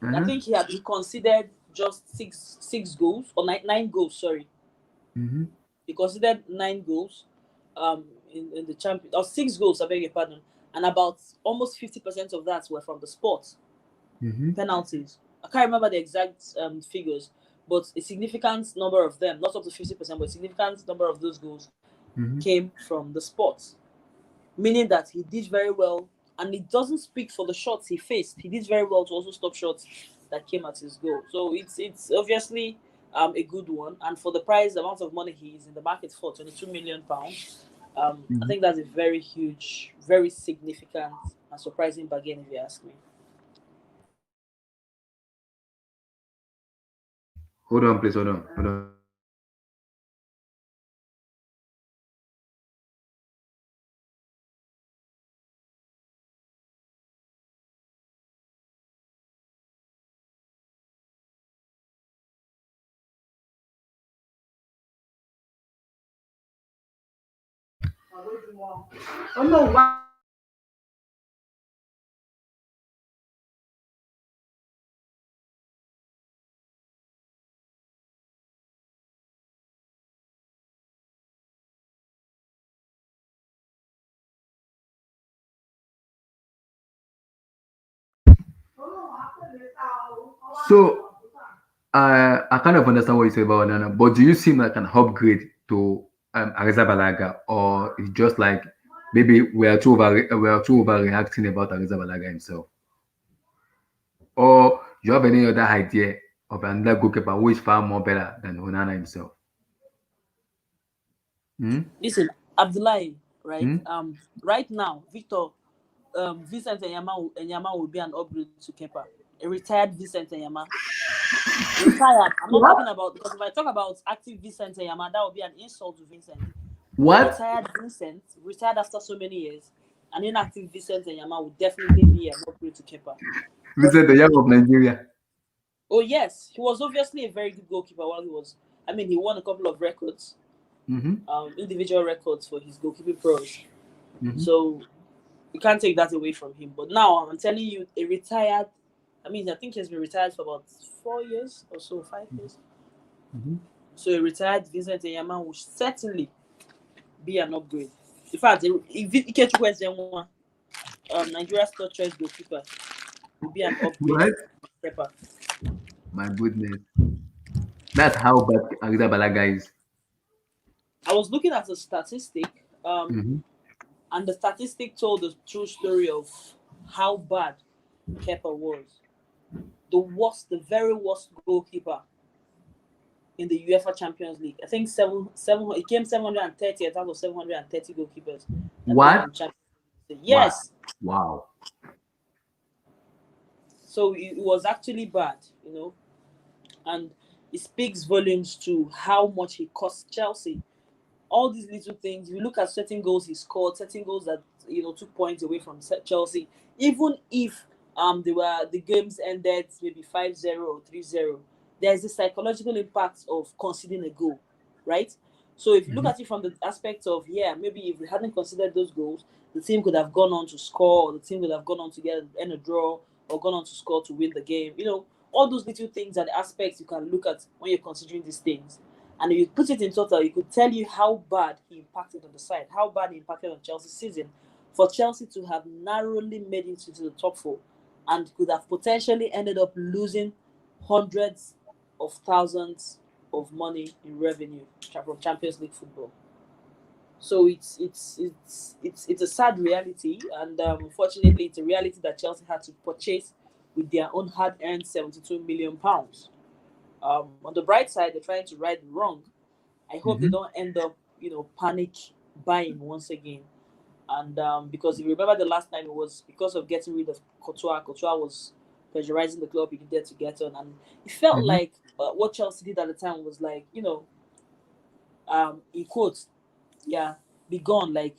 I Uh-huh. think he had been considered just six goals or nine goals. Sorry, Mm-hmm. he considered 9 goals, in the champion or 6 goals. I beg your pardon, and about almost 50% of that were from the sport Mm-hmm. penalties. I can't remember the exact figures, but a significant number of them, not up to 50%, but a significant number of those goals Mm-hmm. came from the sport, meaning that he did very well, and it doesn't speak for the shots he faced. He did very well to also stop shots that came at his goal. So it's obviously a good one, and for the price, the amount of money he is in the market for, £22 million, I Mm-hmm. think that's a very huge, very significant and surprising bargain, if you ask me. Hold on, please. Hold on. Hold on. So I kind of understand what you say about Nana, but do you seem like an upgrade to Ariza Balaga, or it's just like maybe we are too overreacting about Ariza Balaga himself, or you have any other idea of another goalkeeper who is far more better than Onana himself? Hmm? Listen, Abdullahi, right? Hmm? Right now, Vincent Enyama will be an upgrade to Kepa. A retired Vincent Enyama. Retired. I'm not talking about, because if I talk about active Vincent Enyama, that would be an insult to Vincent. But What? retired Vincent, retired after so many years, an inactive Vincent Enyama would definitely be an upgrade to Kepa. Vincent the Young of Nigeria. Oh yes, he was obviously a very good goalkeeper while he was. I mean, he won a couple of records, Mm-hmm. individual records for his goalkeeping pros. Mm-hmm. So you can't take that away from him. But now I'm telling you, a retired. I mean, I think he's been retired for about 4 years or so, 5 years. Mm-hmm. So a retired Vincent Enyama will certainly be an upgrade. In fact, if Ikechukwu Ezenwa, Nigeria's third choice goalkeeper, will be an upgrade What? to Kepa. My goodness. That's how bad Ariza Balaga is. I was looking at a statistic, Mm-hmm. and the statistic told the true story of how bad Kepa was. The worst, the very worst goalkeeper in the UEFA Champions League. I think he came 730th out of 730 goalkeepers that played What? in Champions League. Wow. Yes, Wow. so it was actually bad, and it speaks volumes to how much he cost Chelsea. All these little things. If you look at certain goals he scored, certain goals that took points away from Chelsea, even if the games ended maybe 5-0 or 3-0, there's a psychological impact of conceding a goal, right? So if you look at it from the aspect of, yeah, maybe if we hadn't considered those goals, the team could have gone on to score, or the team could have gone on to get in a draw, or gone on to score to win the game. All those little things are the aspects you can look at when you're considering these things. And if you put it in total, it could tell you how bad he impacted on the side, how bad he impacted on Chelsea's season. For Chelsea to have narrowly made it into the top four and could have potentially ended up losing hundreds of thousands of money in revenue from Champions League football. So it's a sad reality, and unfortunately, it's a reality that Chelsea had to purchase with their own hard-earned £72 million. On the bright side, they're trying to right the wrong. I hope they don't end up, panic buying once again. And because if you remember the last time, it was because of getting rid of Courtois. Courtois was pressurizing the club he needed to get on, and it felt like what Chelsea did at the time was like, in quotes, yeah, be gone, like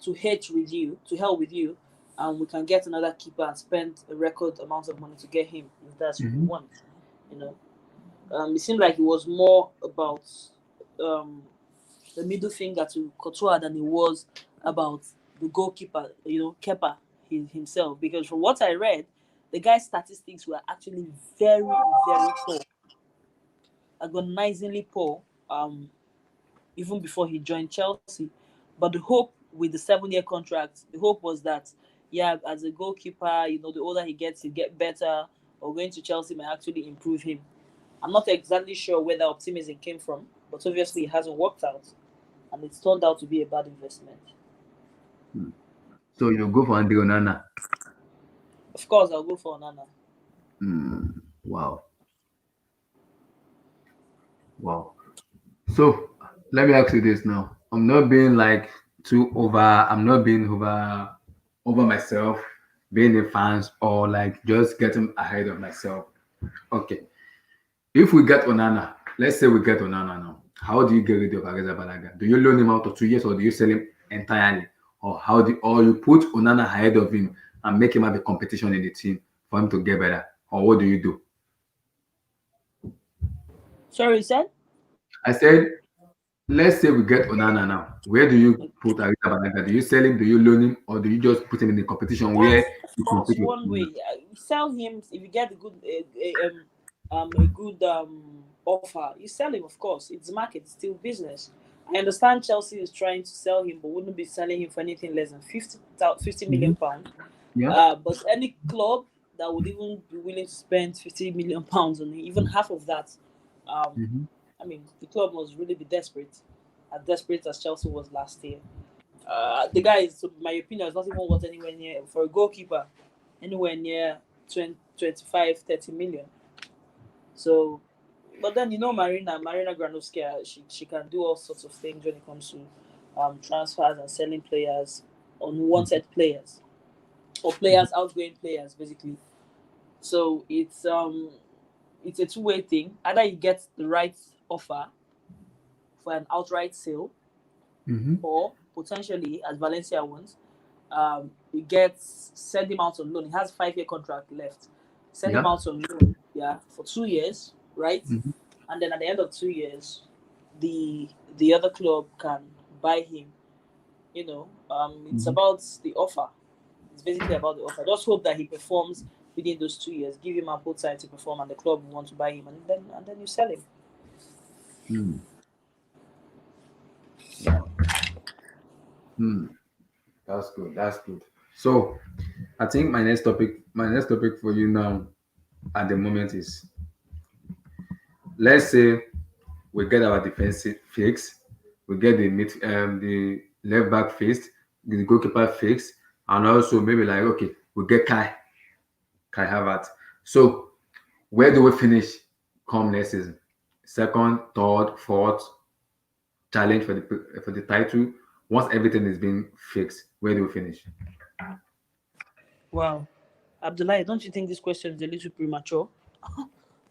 to hell with you, and we can get another keeper and spend a record amount of money to get him if that's what we want. You know, it seemed like it was more about the middle finger to Courtois than it was about the goalkeeper, Kepa himself. Because from what I read, the guy's statistics were actually very, very poor, agonizingly poor, even before he joined Chelsea. But the hope with the 7-year contract, the hope was that, yeah, as a goalkeeper, the older he gets, he'll get better, or going to Chelsea might actually improve him. I'm not exactly sure where the optimism came from, but obviously it hasn't worked out, and it's turned out to be a bad investment. So you go for Andre Onana. Of course, I'll go for Onana. Wow. Wow. So let me ask you this now. I'm not being like too over. I'm not being over myself, being a fans or like just getting ahead of myself. Okay. If we get Onana, let's say we get Onana now. How do you get rid of Areza Balaga? Do you loan him out for 2 years or do you sell him entirely? Or you put Onana ahead of him and make him have a competition in the team for him to get better? Or what do you do? Sorry, you said? I said, let's say we get Onana now. Where do you put Areza Balaga? Do you sell him? Do you loan him? Or do you just put him in the competition Yes, where of you course. compete with One way, Onana? you sell him if you get a good offer. You sell him, of course. It's market, it's still business. I understand Chelsea is trying to sell him, but wouldn't be selling him for anything less than 50 million Mhm. pounds. Yeah. But any club that would even be willing to spend 50 million pounds on him, even half of that, um, Mhm. I mean, the club must really be desperate, as desperate as Chelsea was last year. The guy is, in my opinion, is not even worth anywhere near, for a goalkeeper, anywhere near 20, 25, 30 million. So, but then, Marina Granovskia, she can do all sorts of things when it comes to transfers and selling players, unwanted players, or players, outgoing players, basically. So it's a two-way thing. Either you get the right offer for an outright sale, Mhm. or potentially, as Valencia wants, he gets send him out on loan. He has 5-year contract left. Send him Yeah. out on loan, yeah, for 2 years, right? Mhm. And then at the end of 2 years, the other club can buy him. It's Mhm. about the offer. It's basically about the offer. Just hope that he performs within those 2 years. Give him ample time to perform, and the club will want to buy him, and then you sell him. Mm. Wow. Hmm. That's good. That's good. So I think my next topic for you now at the moment is, let's say we get our defensive fix, we get the left back fixed, the goalkeeper fixed, and also maybe like okay, we get Kai Havertz. So where do we finish come next season? Second, third, fourth, challenge for the title. Once everything is being fixed, where do we finish? Wow. Abdullah, don't you think this question is a little premature?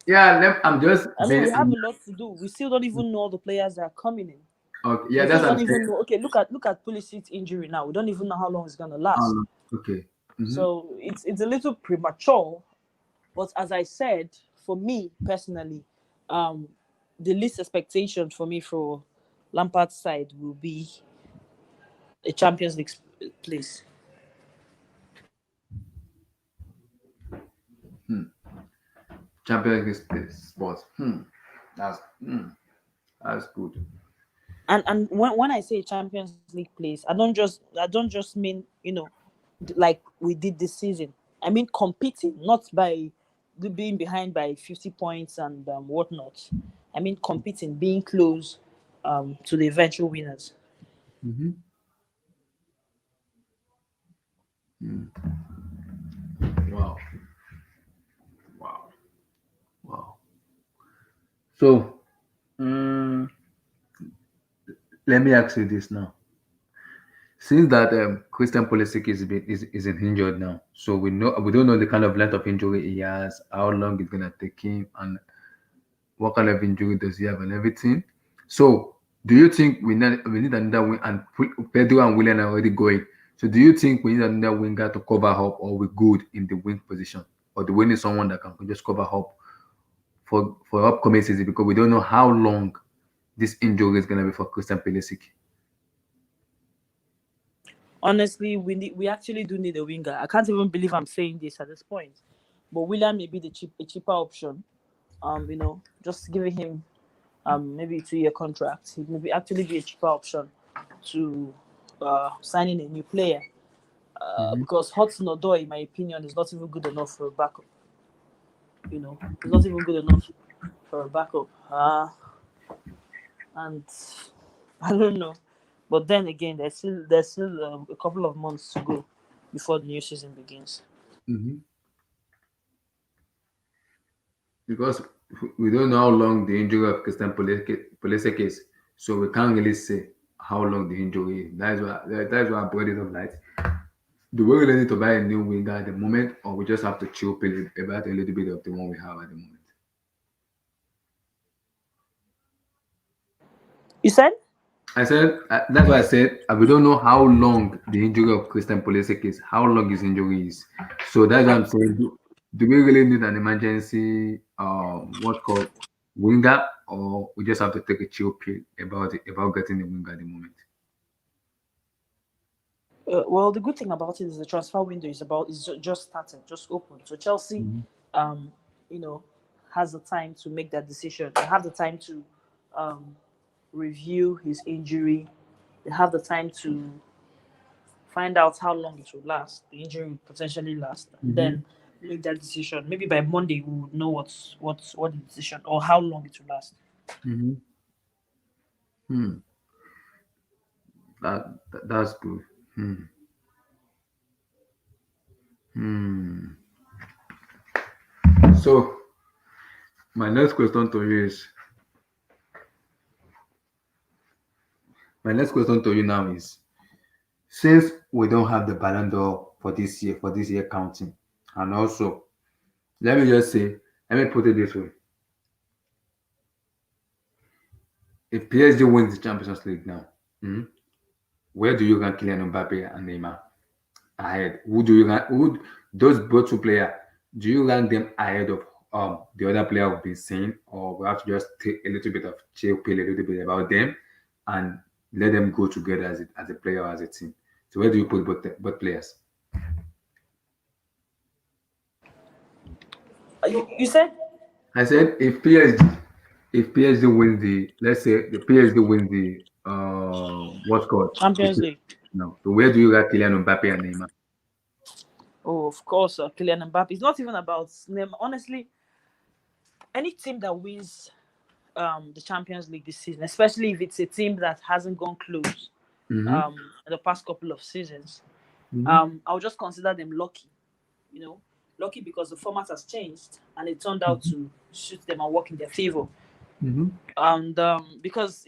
Yeah, I'm just I mean, we have being a lot to do. We still don't even know all the players that are coming in. okay. We Yeah, that's still what I'm don't even saying. know. Okay, look at Pulisic's injury now. We don't even know how long it's gonna last. Okay. Mm-hmm. So it's a little premature. But as I said, for me personally, um, the least expectation for me for Lampard's side will be a Champions League place. Champions League sports. That's that's good. And when I say Champions League place, I don't just mean, like we did this season. I mean competing, not by being behind by 50 points and whatnot. I mean competing, being close to the eventual winners. Mm-hmm. Wow, wow, wow. So, mm, let me ask you this now. Since that Christian Pulisic is injured now, so we don't know the kind of length of injury he has, how long it's gonna take him, and what kind of injury does he have, and everything. So, do you think we need another wing? And Pedro and Willian are already going. So, do you think we need another winger to cover up, or we good in the wing position, or do we need someone that can just cover up for upcoming season because we don't know how long this injury is gonna be for Christian Pulisic? Honestly, we actually do need a winger. I can't even believe I'm saying this at this point, but William may be a cheaper option. Just giving him maybe a 2-year contract, it may actually be a cheaper option to signing a new player. Mm-hmm. Because Hudson Odoi, in my opinion, is not even good enough for a backup. He's not even good enough for a backup. And I don't know, but then again, there's still a couple of months to go before the new season begins. Mm-hmm. Because we don't know how long the injury of Christian Pulisic is, so we can't really say how long the injury is. That's why I brought it up. Like, do we really need to buy a new winger at the moment, or we just have to chill pill about a little bit of the one we have at the moment? You said? I said that's why I said we don't know how long the injury of Christian Pulisic is, how long his injury is. So that's what I'm saying. Do we really need an emergency, what's called winger, or we just have to take a chill pill about getting a winger at the moment? Well, the good thing about it is the transfer window just started, just open. So Chelsea, Mm-hmm. um, you know, has the time to make that decision. They have the time to um, review his injury. They have the time to find out how long it will last. The injury will potentially last, and Mm-hmm. then make that decision. Maybe by Monday we would know what the decision or how long it will last. Mm-hmm. Hmm. That's good. Hmm. Hmm. So my next question to you is my next question to you now is, since we don't have the Ballon d'Or for this year counting, and also let me just say, let me put it this way: if PSG wins the Champions League now, hmm, where do you rank Kylian Mbappe and Neymar ahead? Who do you rank? Who those both two players? Do you rank them ahead of the other player we've been seeing, or we have to just take a little bit of chill pill, a little bit about them, and let them go together as a player or as a team? So where do you put both players? You said I said if PSG wins the, let's say the PSG wins the what's called Champions the, League. no. So where do you rank Kylian Mbappe and Neymar? Oh, of course, Kylian Mbappe. It's not even about name. Honestly, any team that wins the Champions League this season, especially if it's a team that hasn't gone close Mm-hmm. in the past couple of seasons, Mm-hmm. I'll just consider them lucky. You know, lucky because the format has changed and it turned out to suit them and work in their favor. Mm-hmm. And because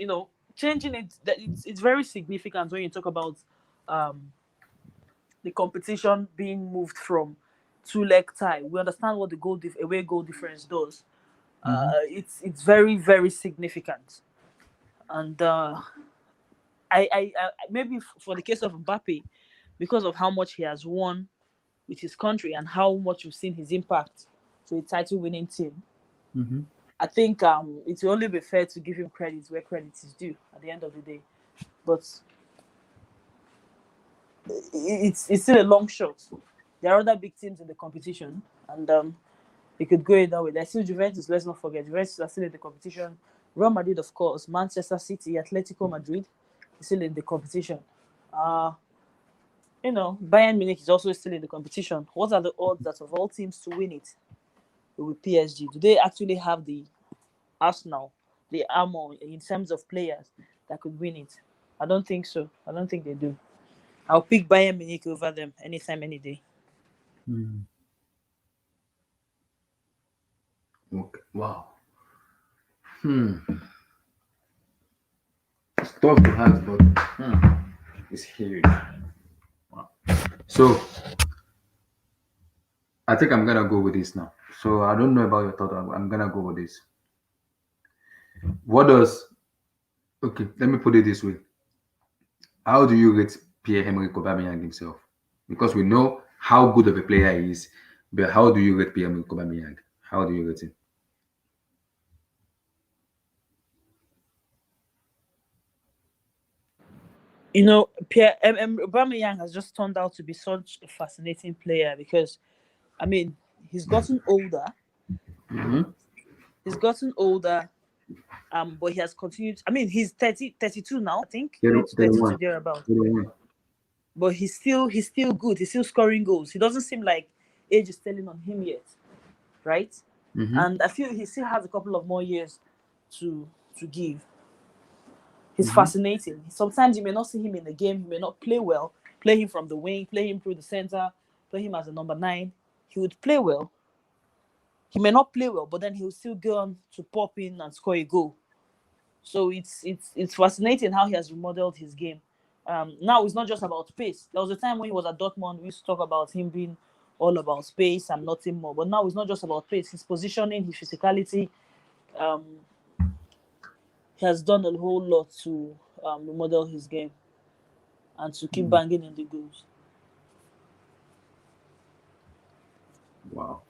changing it's very significant when you talk about um, the competition being moved from two leg tie. We understand what the away goal difference does. Mm-hmm. It's very very significant, and maybe for the case of Mbappe, because of how much he has won with his country and how much we've seen his impact to a title winning team, Mm-hmm. I think it will only be fair to give him credit where credit is due at the end of the day. But it's still a long shot. There are other big teams in the competition, and it could go either way. There's still Juventus. Let's not forget, Juventus are still in the competition. Real Madrid, of course, Manchester City, Atletico Madrid is still in the competition. Bayern Munich is also still in the competition. What are the odds that of all teams to win it with PSG? Do they actually have the arsenal, the armor in terms of players that could win it? I don't think so. I don't think they do. I'll pick Bayern Munich over them anytime, any day. Okay. Wow. It's tough to ask, but it's huge. Wow. So I think I'm gonna go with this now. So I don't know about your thought. I'm gonna go with this. What does Okay, let me put it this way. How do you rate Pierre-Emerick Aubameyang himself? Because we know how good of a player he is, but how do you rate Pierre-Emerick Aubameyang? How do you rate him? Aubameyang has just turned out to be such a fascinating player because, I mean, he's gotten older. He's gotten older, but he has continued. I mean, he's 32 now, I think. Going to 32 thereabout. But he's still good. He's still scoring goals. He doesn't seem like age is telling on him yet, right? And I feel he still has a couple of more years to give. He's fascinating. Sometimes you may not see him in the game. He may not play well. Play him from the wing. Play him through the center. Play him as a number 9. He would play well. He may not play well, but then he'll still go on to pop in and score a goal. So it's fascinating how he has remodeled his game. Now it's not just about pace. There was a time when he was at Dortmund, we used to talk about him being all about space and nothing more. But now it's not just about pace. His positioning, his physicality, he has done a whole lot to remodel his game and to keep banging in the goals. Wow.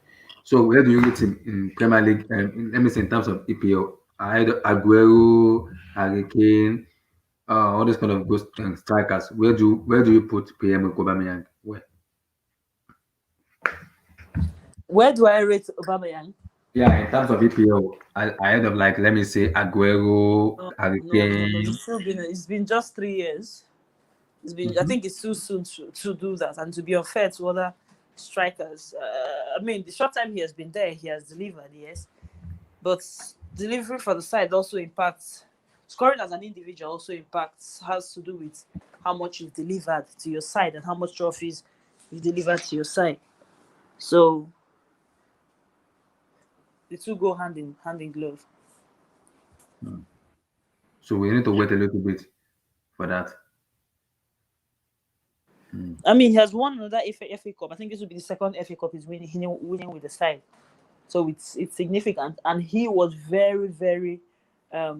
So where do you rate him in Premier League? Let me say in terms of EPL, Aguero, Harry Kane, all these kind of good strikers. Where do you put Pierre-Emerick Aubameyang? Where do I rate Aubameyang? Yeah, in terms of EPL, ahead of like let me say Aguero, Harry Kane. No. It's been just 3 years. It's been. I think it's too soon to do that, and to be unfair to other strikers. I mean, the short time he has been there, he has delivered, yes, but delivery for the side also impacts. Scoring as an individual also has to do with how much you've delivered to your side and how much trophies you've delivered to your side. So the two go hand in glove. So we need to wait a little bit for that. I mean, he has won another FA Cup. I think this will be the second FA Cup he's winning with the side. So it's significant. And he was very, very, what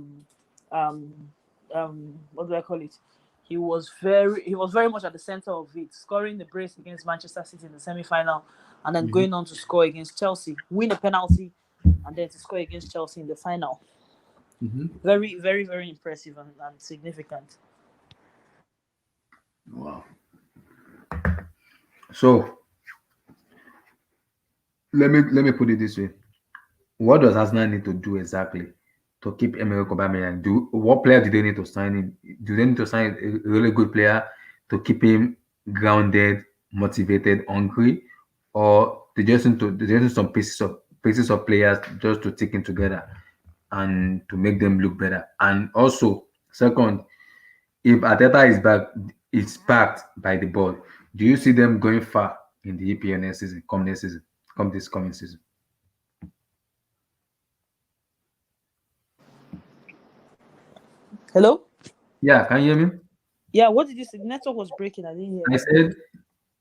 do I call it? He was very much at the center of it, scoring the brace against Manchester City in the semi-final, and then going on to score against Chelsea, win a penalty, and then to score against Chelsea in the final. Very, very, very impressive and significant. Wow. So let me put it this way. What does Arsenal need to do exactly to keep Emerick Aubameyang? What player do they need to sign in? Do they need to sign a really good player to keep him grounded, motivated, hungry, or they just need some pieces of players just to take him together and to make them look better? And also, second, if Ateta is backed by the board, do you see them going far in the EPL next season, come this coming season? Hello? Yeah, can you hear me? Yeah, what did you say? The network was breaking. I didn't hear. I said,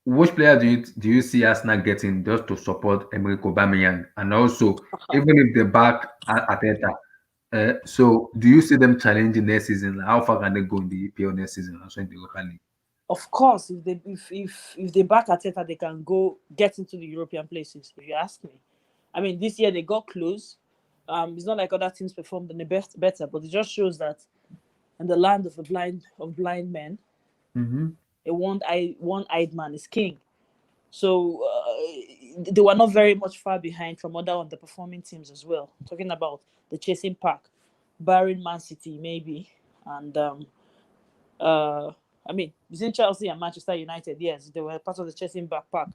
which player do you see Arsenal getting just to support Emerick Aubameyang, and also even if they back Ateta, so do you see them challenging next season? How far can they go in the EPL next season, also in the Europa League? Of course, if they back Ateta, they can get into the European places. If you ask me, I mean, this year they got close, It's not like other teams performed in the best better, but it just shows that in the land of the blind men, Mm-hmm. a one-eyed man is king. So they were not very much far behind from other underperforming teams as well. Talking about the chasing pack, barring Man City maybe, and uh, I mean between Chelsea and Manchester United, yes, they were part of the chasing back pack,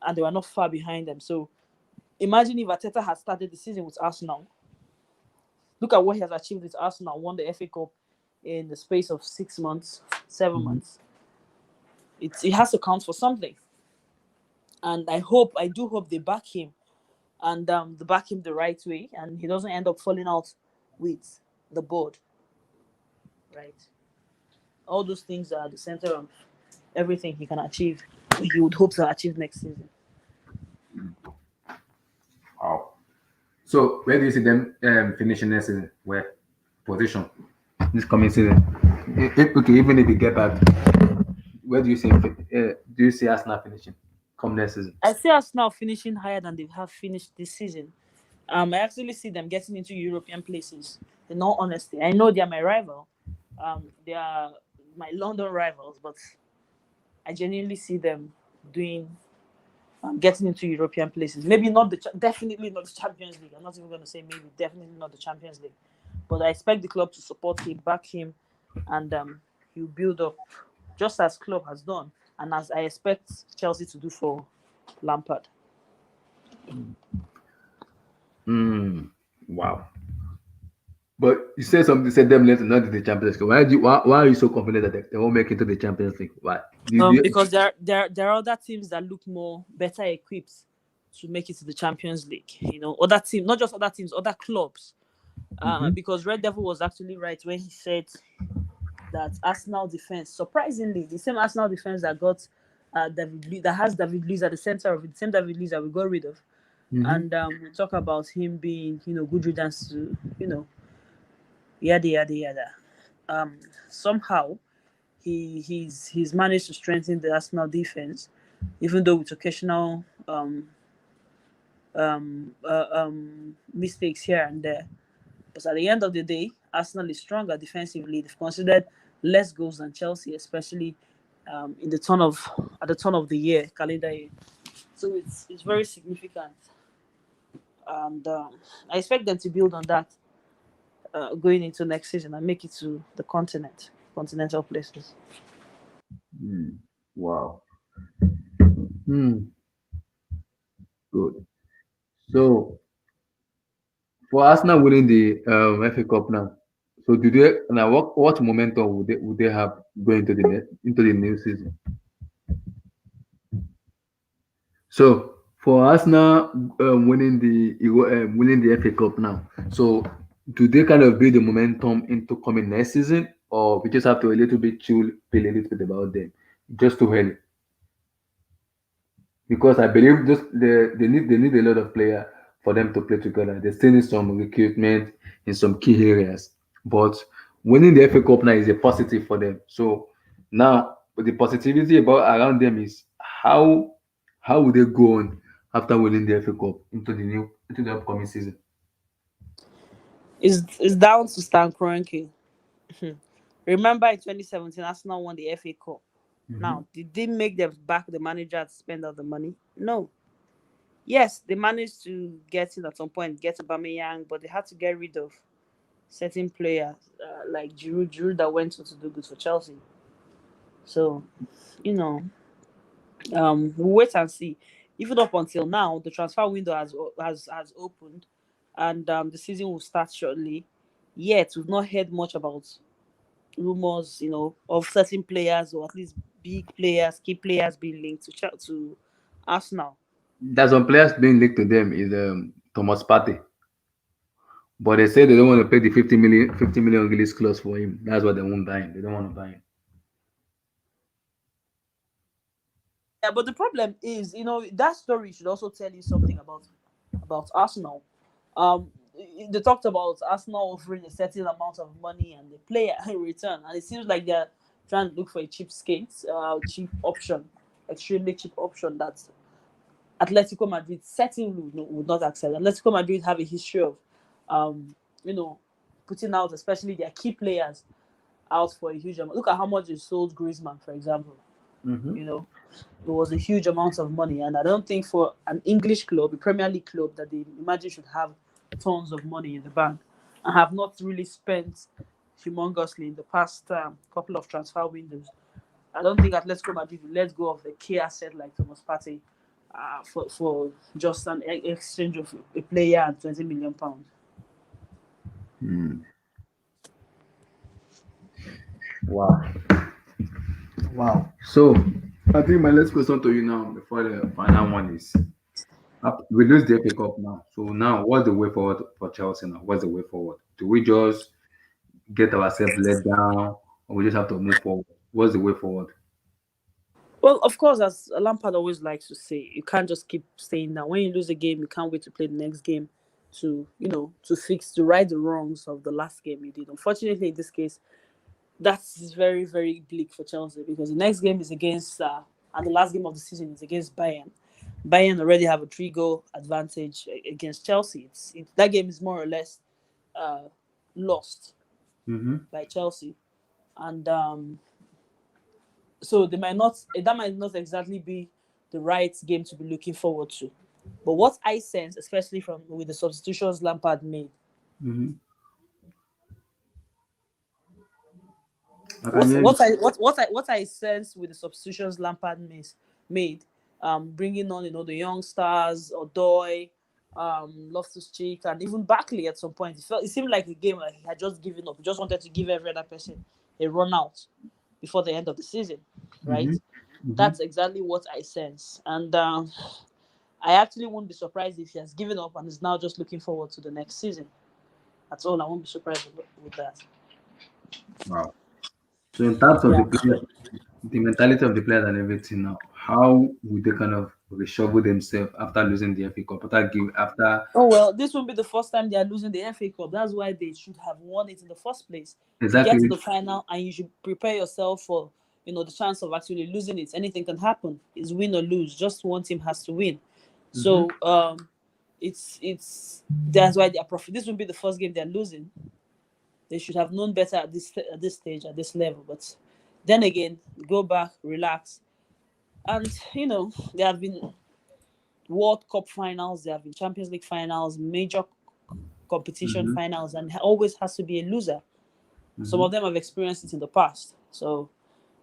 and they were not far behind them. So imagine if Arteta had started the season with Arsenal. Look at what he has achieved with Arsenal. Won the FA Cup in the space of 6 months, 7 months. It has to count for something, and I do hope they back him, and they back him the right way, and he doesn't end up falling out with the board. Right, all those things are the center of everything he can achieve. He would hope to achieve next season. Wow. So where do you see them finishing next season? Where position this coming season? Okay, even if you get back, where do you see do you see Arsenal finishing come next season? I see us now finishing higher than they have finished this season. I actually see them getting into European places. In all honesty, I know they are my rival. They are my London rivals, but I genuinely see them doing getting into European places. Maybe not definitely not the Champions League. I'm not even going to say maybe, definitely not the Champions League. But I expect the club to support him, back him, and he'll build up just as club has done, and as I expect Chelsea to do for Lampard. Wow. But you said something. You said them left not in the Champions League. Why are you so confident that they won't make it to the Champions League? Why? Because there are other teams that look more better equipped to make it to the Champions League. Other teams, not just other teams, other clubs. Because Red Devil was actually right when he said that Arsenal defense, surprisingly, the same Arsenal defense that got that has David Luiz at the center of it, the same David Luiz that we got rid of, and we talk about him being, good riddance to, yada yada yada. Somehow he's managed to strengthen the Arsenal defense, even though with occasional mistakes here and there. But at the end of the day, Arsenal is stronger defensively. They've considered less goals than Chelsea, especially in the at the turn of the year, calendar year. So it's very significant, and I expect them to build on that going into next season and make it to the continental places. Wow. Hmm. Good. So for Arsenal winning the FA Cup now, so do they now what momentum would they have going into the new season? So for Arsenal winning the FA Cup now, so do they kind of build the momentum into coming next season, or we just have to a little bit chill, feel a little bit about them, just too early? Because I believe they need a lot of players for them to play together. They still need some recruitment in some key areas, but winning the FA Cup now is a positive for them. So now the positivity about around them is how will they go on after winning the FA Cup into the upcoming season? It's down to Stan Kroenke. Remember in 2017, Arsenal won the FA Cup. Mhm. Now, did they make them back the manager to spend all the money? No. Yes, they managed to get in at some point, get Aubameyang, but they had to get rid of certain players like Giroud that went on to do good for Chelsea. So, you know, we'll wait and see. Even up until now, the transfer window has opened, and the season will start shortly. Yet, we've not heard much about rumors, of certain players or at least big players, key players being linked to Arsenal. There's some players being linked to them is Thomas Partey, but they say they don't want to pay the 50 million release clause for him. That's why they won't buy him. They don't want to buy him. Yeah, but the problem is, that story should also tell you something about Arsenal. Um, they talked about Arsenal offering a certain amount of money and the player in return, and it seems like they're trying to look for a cheap option, extremely cheap option that Atletico Madrid certainly would not accept. Atletico Madrid have a history of you know, putting out especially their key players out for a huge amount. Look at how much they sold Griezmann, for example. Mm-hmm. You know, it was a huge amount of money, and I don't think for an English club, a Premier League club, that they imagine should have tons of money in the bank and have not really spent humongously in the past couple of transfer windows. I don't think Atletico Madrid will let go of a key asset like Thomas Partey for just an exchange of a player and £20 million. Mm. Wow. Wow. So I think my next question to you now before the final one is we lose the FA Cup now. So now what's the way forward for Chelsea now? What's the way forward? Do we just get ourselves let down or we just have to move forward? What's the way forward? Well, of course, as Lampard always likes to say, you can't just keep saying that. When you lose a game, you can't wait to play the next game to, to right the wrongs of the last game you did. Unfortunately, in this case, that's very, very bleak for Chelsea because the next game is against, and the last game of the season is against Bayern. Bayern already have a 3-goal advantage against Chelsea. That game is more or less uh, lost Mm-hmm. by Chelsea, and so that might not exactly be the right game to be looking forward to. But what I sense, especially from with the substitutions Lampard made, Mm-hmm. I can what hear you. what I what I sense with the substitutions Lampard made, bringing on the young stars, Odoi, Loftus Cheek, and even Barkley at some point. It seemed like a game like he had just given up. He just wanted to give every other person a run out before the end of the season, Mm-hmm. right? Mm-hmm. That's exactly what I sense, and I actually won't be surprised if he has given up and is now just looking forward to the next season. That's all. I won't be surprised with that. Wow. So in terms of the Yeah. players, the mentality of the players and everything now, how would they kind of reshuffle themselves after losing the FA Cup, after Oh well, this won't be the first time they are losing the FA Cup. That's why they should have won it in the first place. You get to exactly. the final and you should prepare yourself for the chance of actually losing it. Anything can happen. It's win or lose. Just one team has to win. Mm-hmm. So it's that's why they are profit. This won't be the first game they're losing. They should have known better at this stage, at this level. But then again, go back, relax, and there have been World Cup finals, there have been Champions League finals, major competition Mm-hmm. finals, and always has to be a loser. Some Mm-hmm. of them have experienced it in the past, so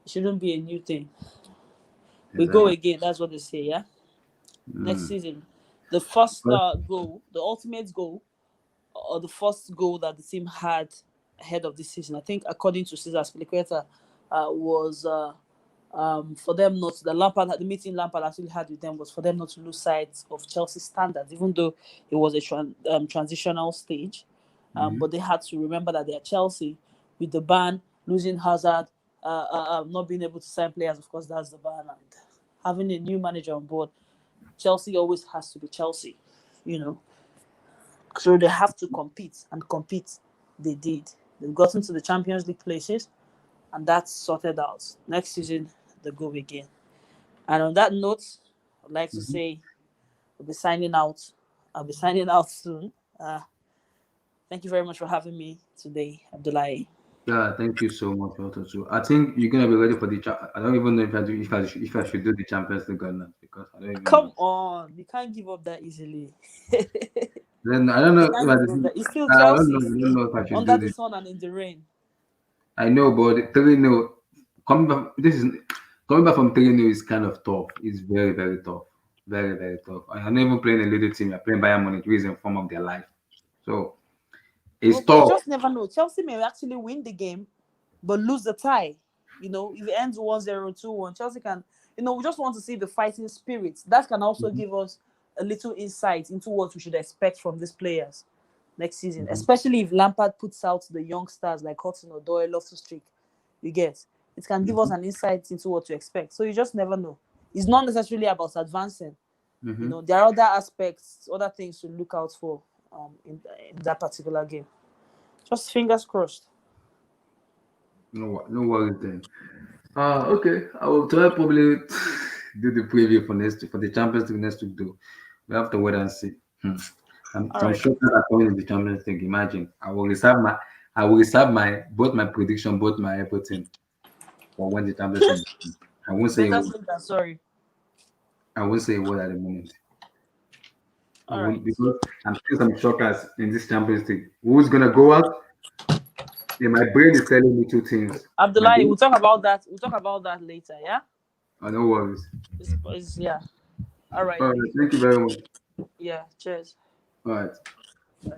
it shouldn't be a new thing. We go Exactly. again. That's what they say. Yeah, next Mm. season, the first But goal, the ultimate goal, or the first goal that the team had ahead of this season, I think, according to Cesar Spilicueta, was for them not the meeting Lampard actually had with them was for them not to lose sight of Chelsea standards, even though it was a transitional stage. mm-hmm. But they had to remember that they are Chelsea with the ban, losing Hazard, not being able to sign players. Of course, that's the ban, and having a new manager on board. Chelsea always has to be Chelsea, you know. So they have to compete and compete. They did. They've gotten to the Champions League places, and that's sorted out. Next season, they go again. And on that note, I'd like to Mm-hmm. say we'll be signing out. I'll be signing out soon. Thank you very much for having me today, Abdullahi. Yeah, thank you so much, also too. I think you're gonna be ready for I don't even know if I should do the Champions League or not because I don't even Come know. on, you can't give up that easily. Then I don't know You if can't give up that. It's still I don't know. Chelsea I don't know if I should under do the this. sun and in the rain. I know, but 3-0 coming back. This is coming back from 3-0 is kind of tough. It's very very tough, very very tough. And you're not even playing a little team. You're playing Bayern Munich, who is in form of their life. So it's Well, but you tough. just never know. Chelsea may actually win the game, but lose the tie. If it ends 1-0, 2-1, Chelsea can, we just want to see the fighting spirit. That can also Mhm, give us a little insight into what we should expect from these players next season, mhm, especially if Lampard puts out the young stars like Hudson Odoi, Loftus Cheek. You get it can give us mhm, an insight into what to expect. So you just never know. It's not necessarily about advancing. mhm. There are other aspects, other things to look out for in that particular game. Just fingers crossed. No worries then. Okay. I will try probably do the preview for the Champions League next week though. We have to wait and see. Hmm. All Some right. shockers are coming in the Champions League. Imagine, I will reserve my both my prediction, both my everything for when the Champions League. I won't say a Better word. safe than sorry. I won't say a word at the moment. I All won't right. because I'm seeing some shockers in this Champions League. Who's gonna go out? Yeah, my brain is telling me two things. My Abdullahi, brain, we'll talk about that. We'll talk about that later. Yeah. oh, no worries. It's yeah. All right All then. right, thank you very much. Yeah. Cheers. All right. Bye.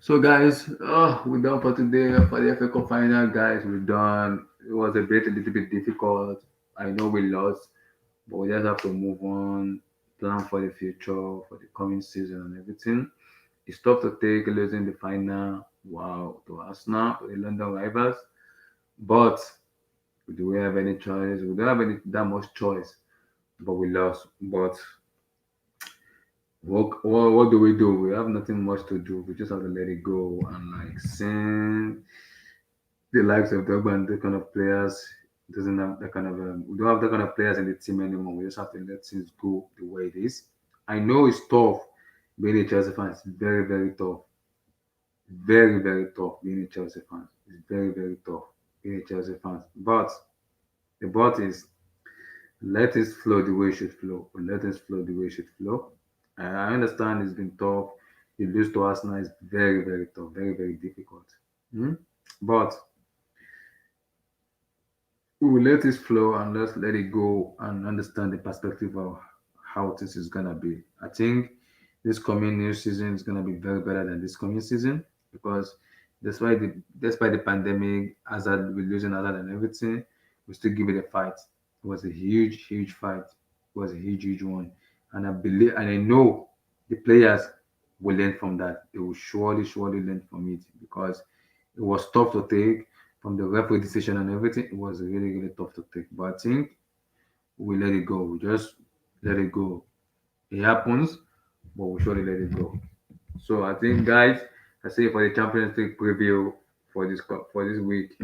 So guys, we're done for today for the FA Cup final, guys. We're done. It was a little bit difficult. I know we lost, but we just have to move on, plan for the future, for the coming season and everything. It's tough to take losing the final, wow, to Arsenal, to the London rivals. But do we have any choice? We don't have any that much choice, but we lost. But what do we do? We have nothing much to do. We just have to let it go and like sing the likes of Drogba and that kind of players doesn't have that kind of we don't have that kind of players in the team anymore. We just have to let things go the way it is. I know it's tough being a Chelsea fan. It's very tough, very tough being a Chelsea fan. It's very tough being a Chelsea fan. But the but is let it flow the way it should flow. Let it flow the way it should flow. I understand it's been tough. You lose to Arsenal is very tough, very difficult. Hmm? But we will let it flow and let's let it go and understand the perspective of how this is gonna be. I think this coming new season is gonna be very better than this coming season because despite the pandemic, Hazard we losing Hazard and everything, we still give it a fight. It was a huge fight. It was a huge one, and I believe and I know the players will learn from that. They will surely learn from it because it was tough to take from the referee decision and everything. It was really tough to take. But I think we let it go. We just let it go. It happens, but we surely let it go. So I think, guys, I say for the Champions League preview for this week.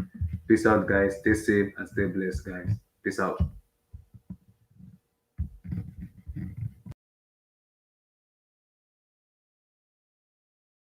Peace out, guys. Stay safe and stay blessed, guys. Peace out.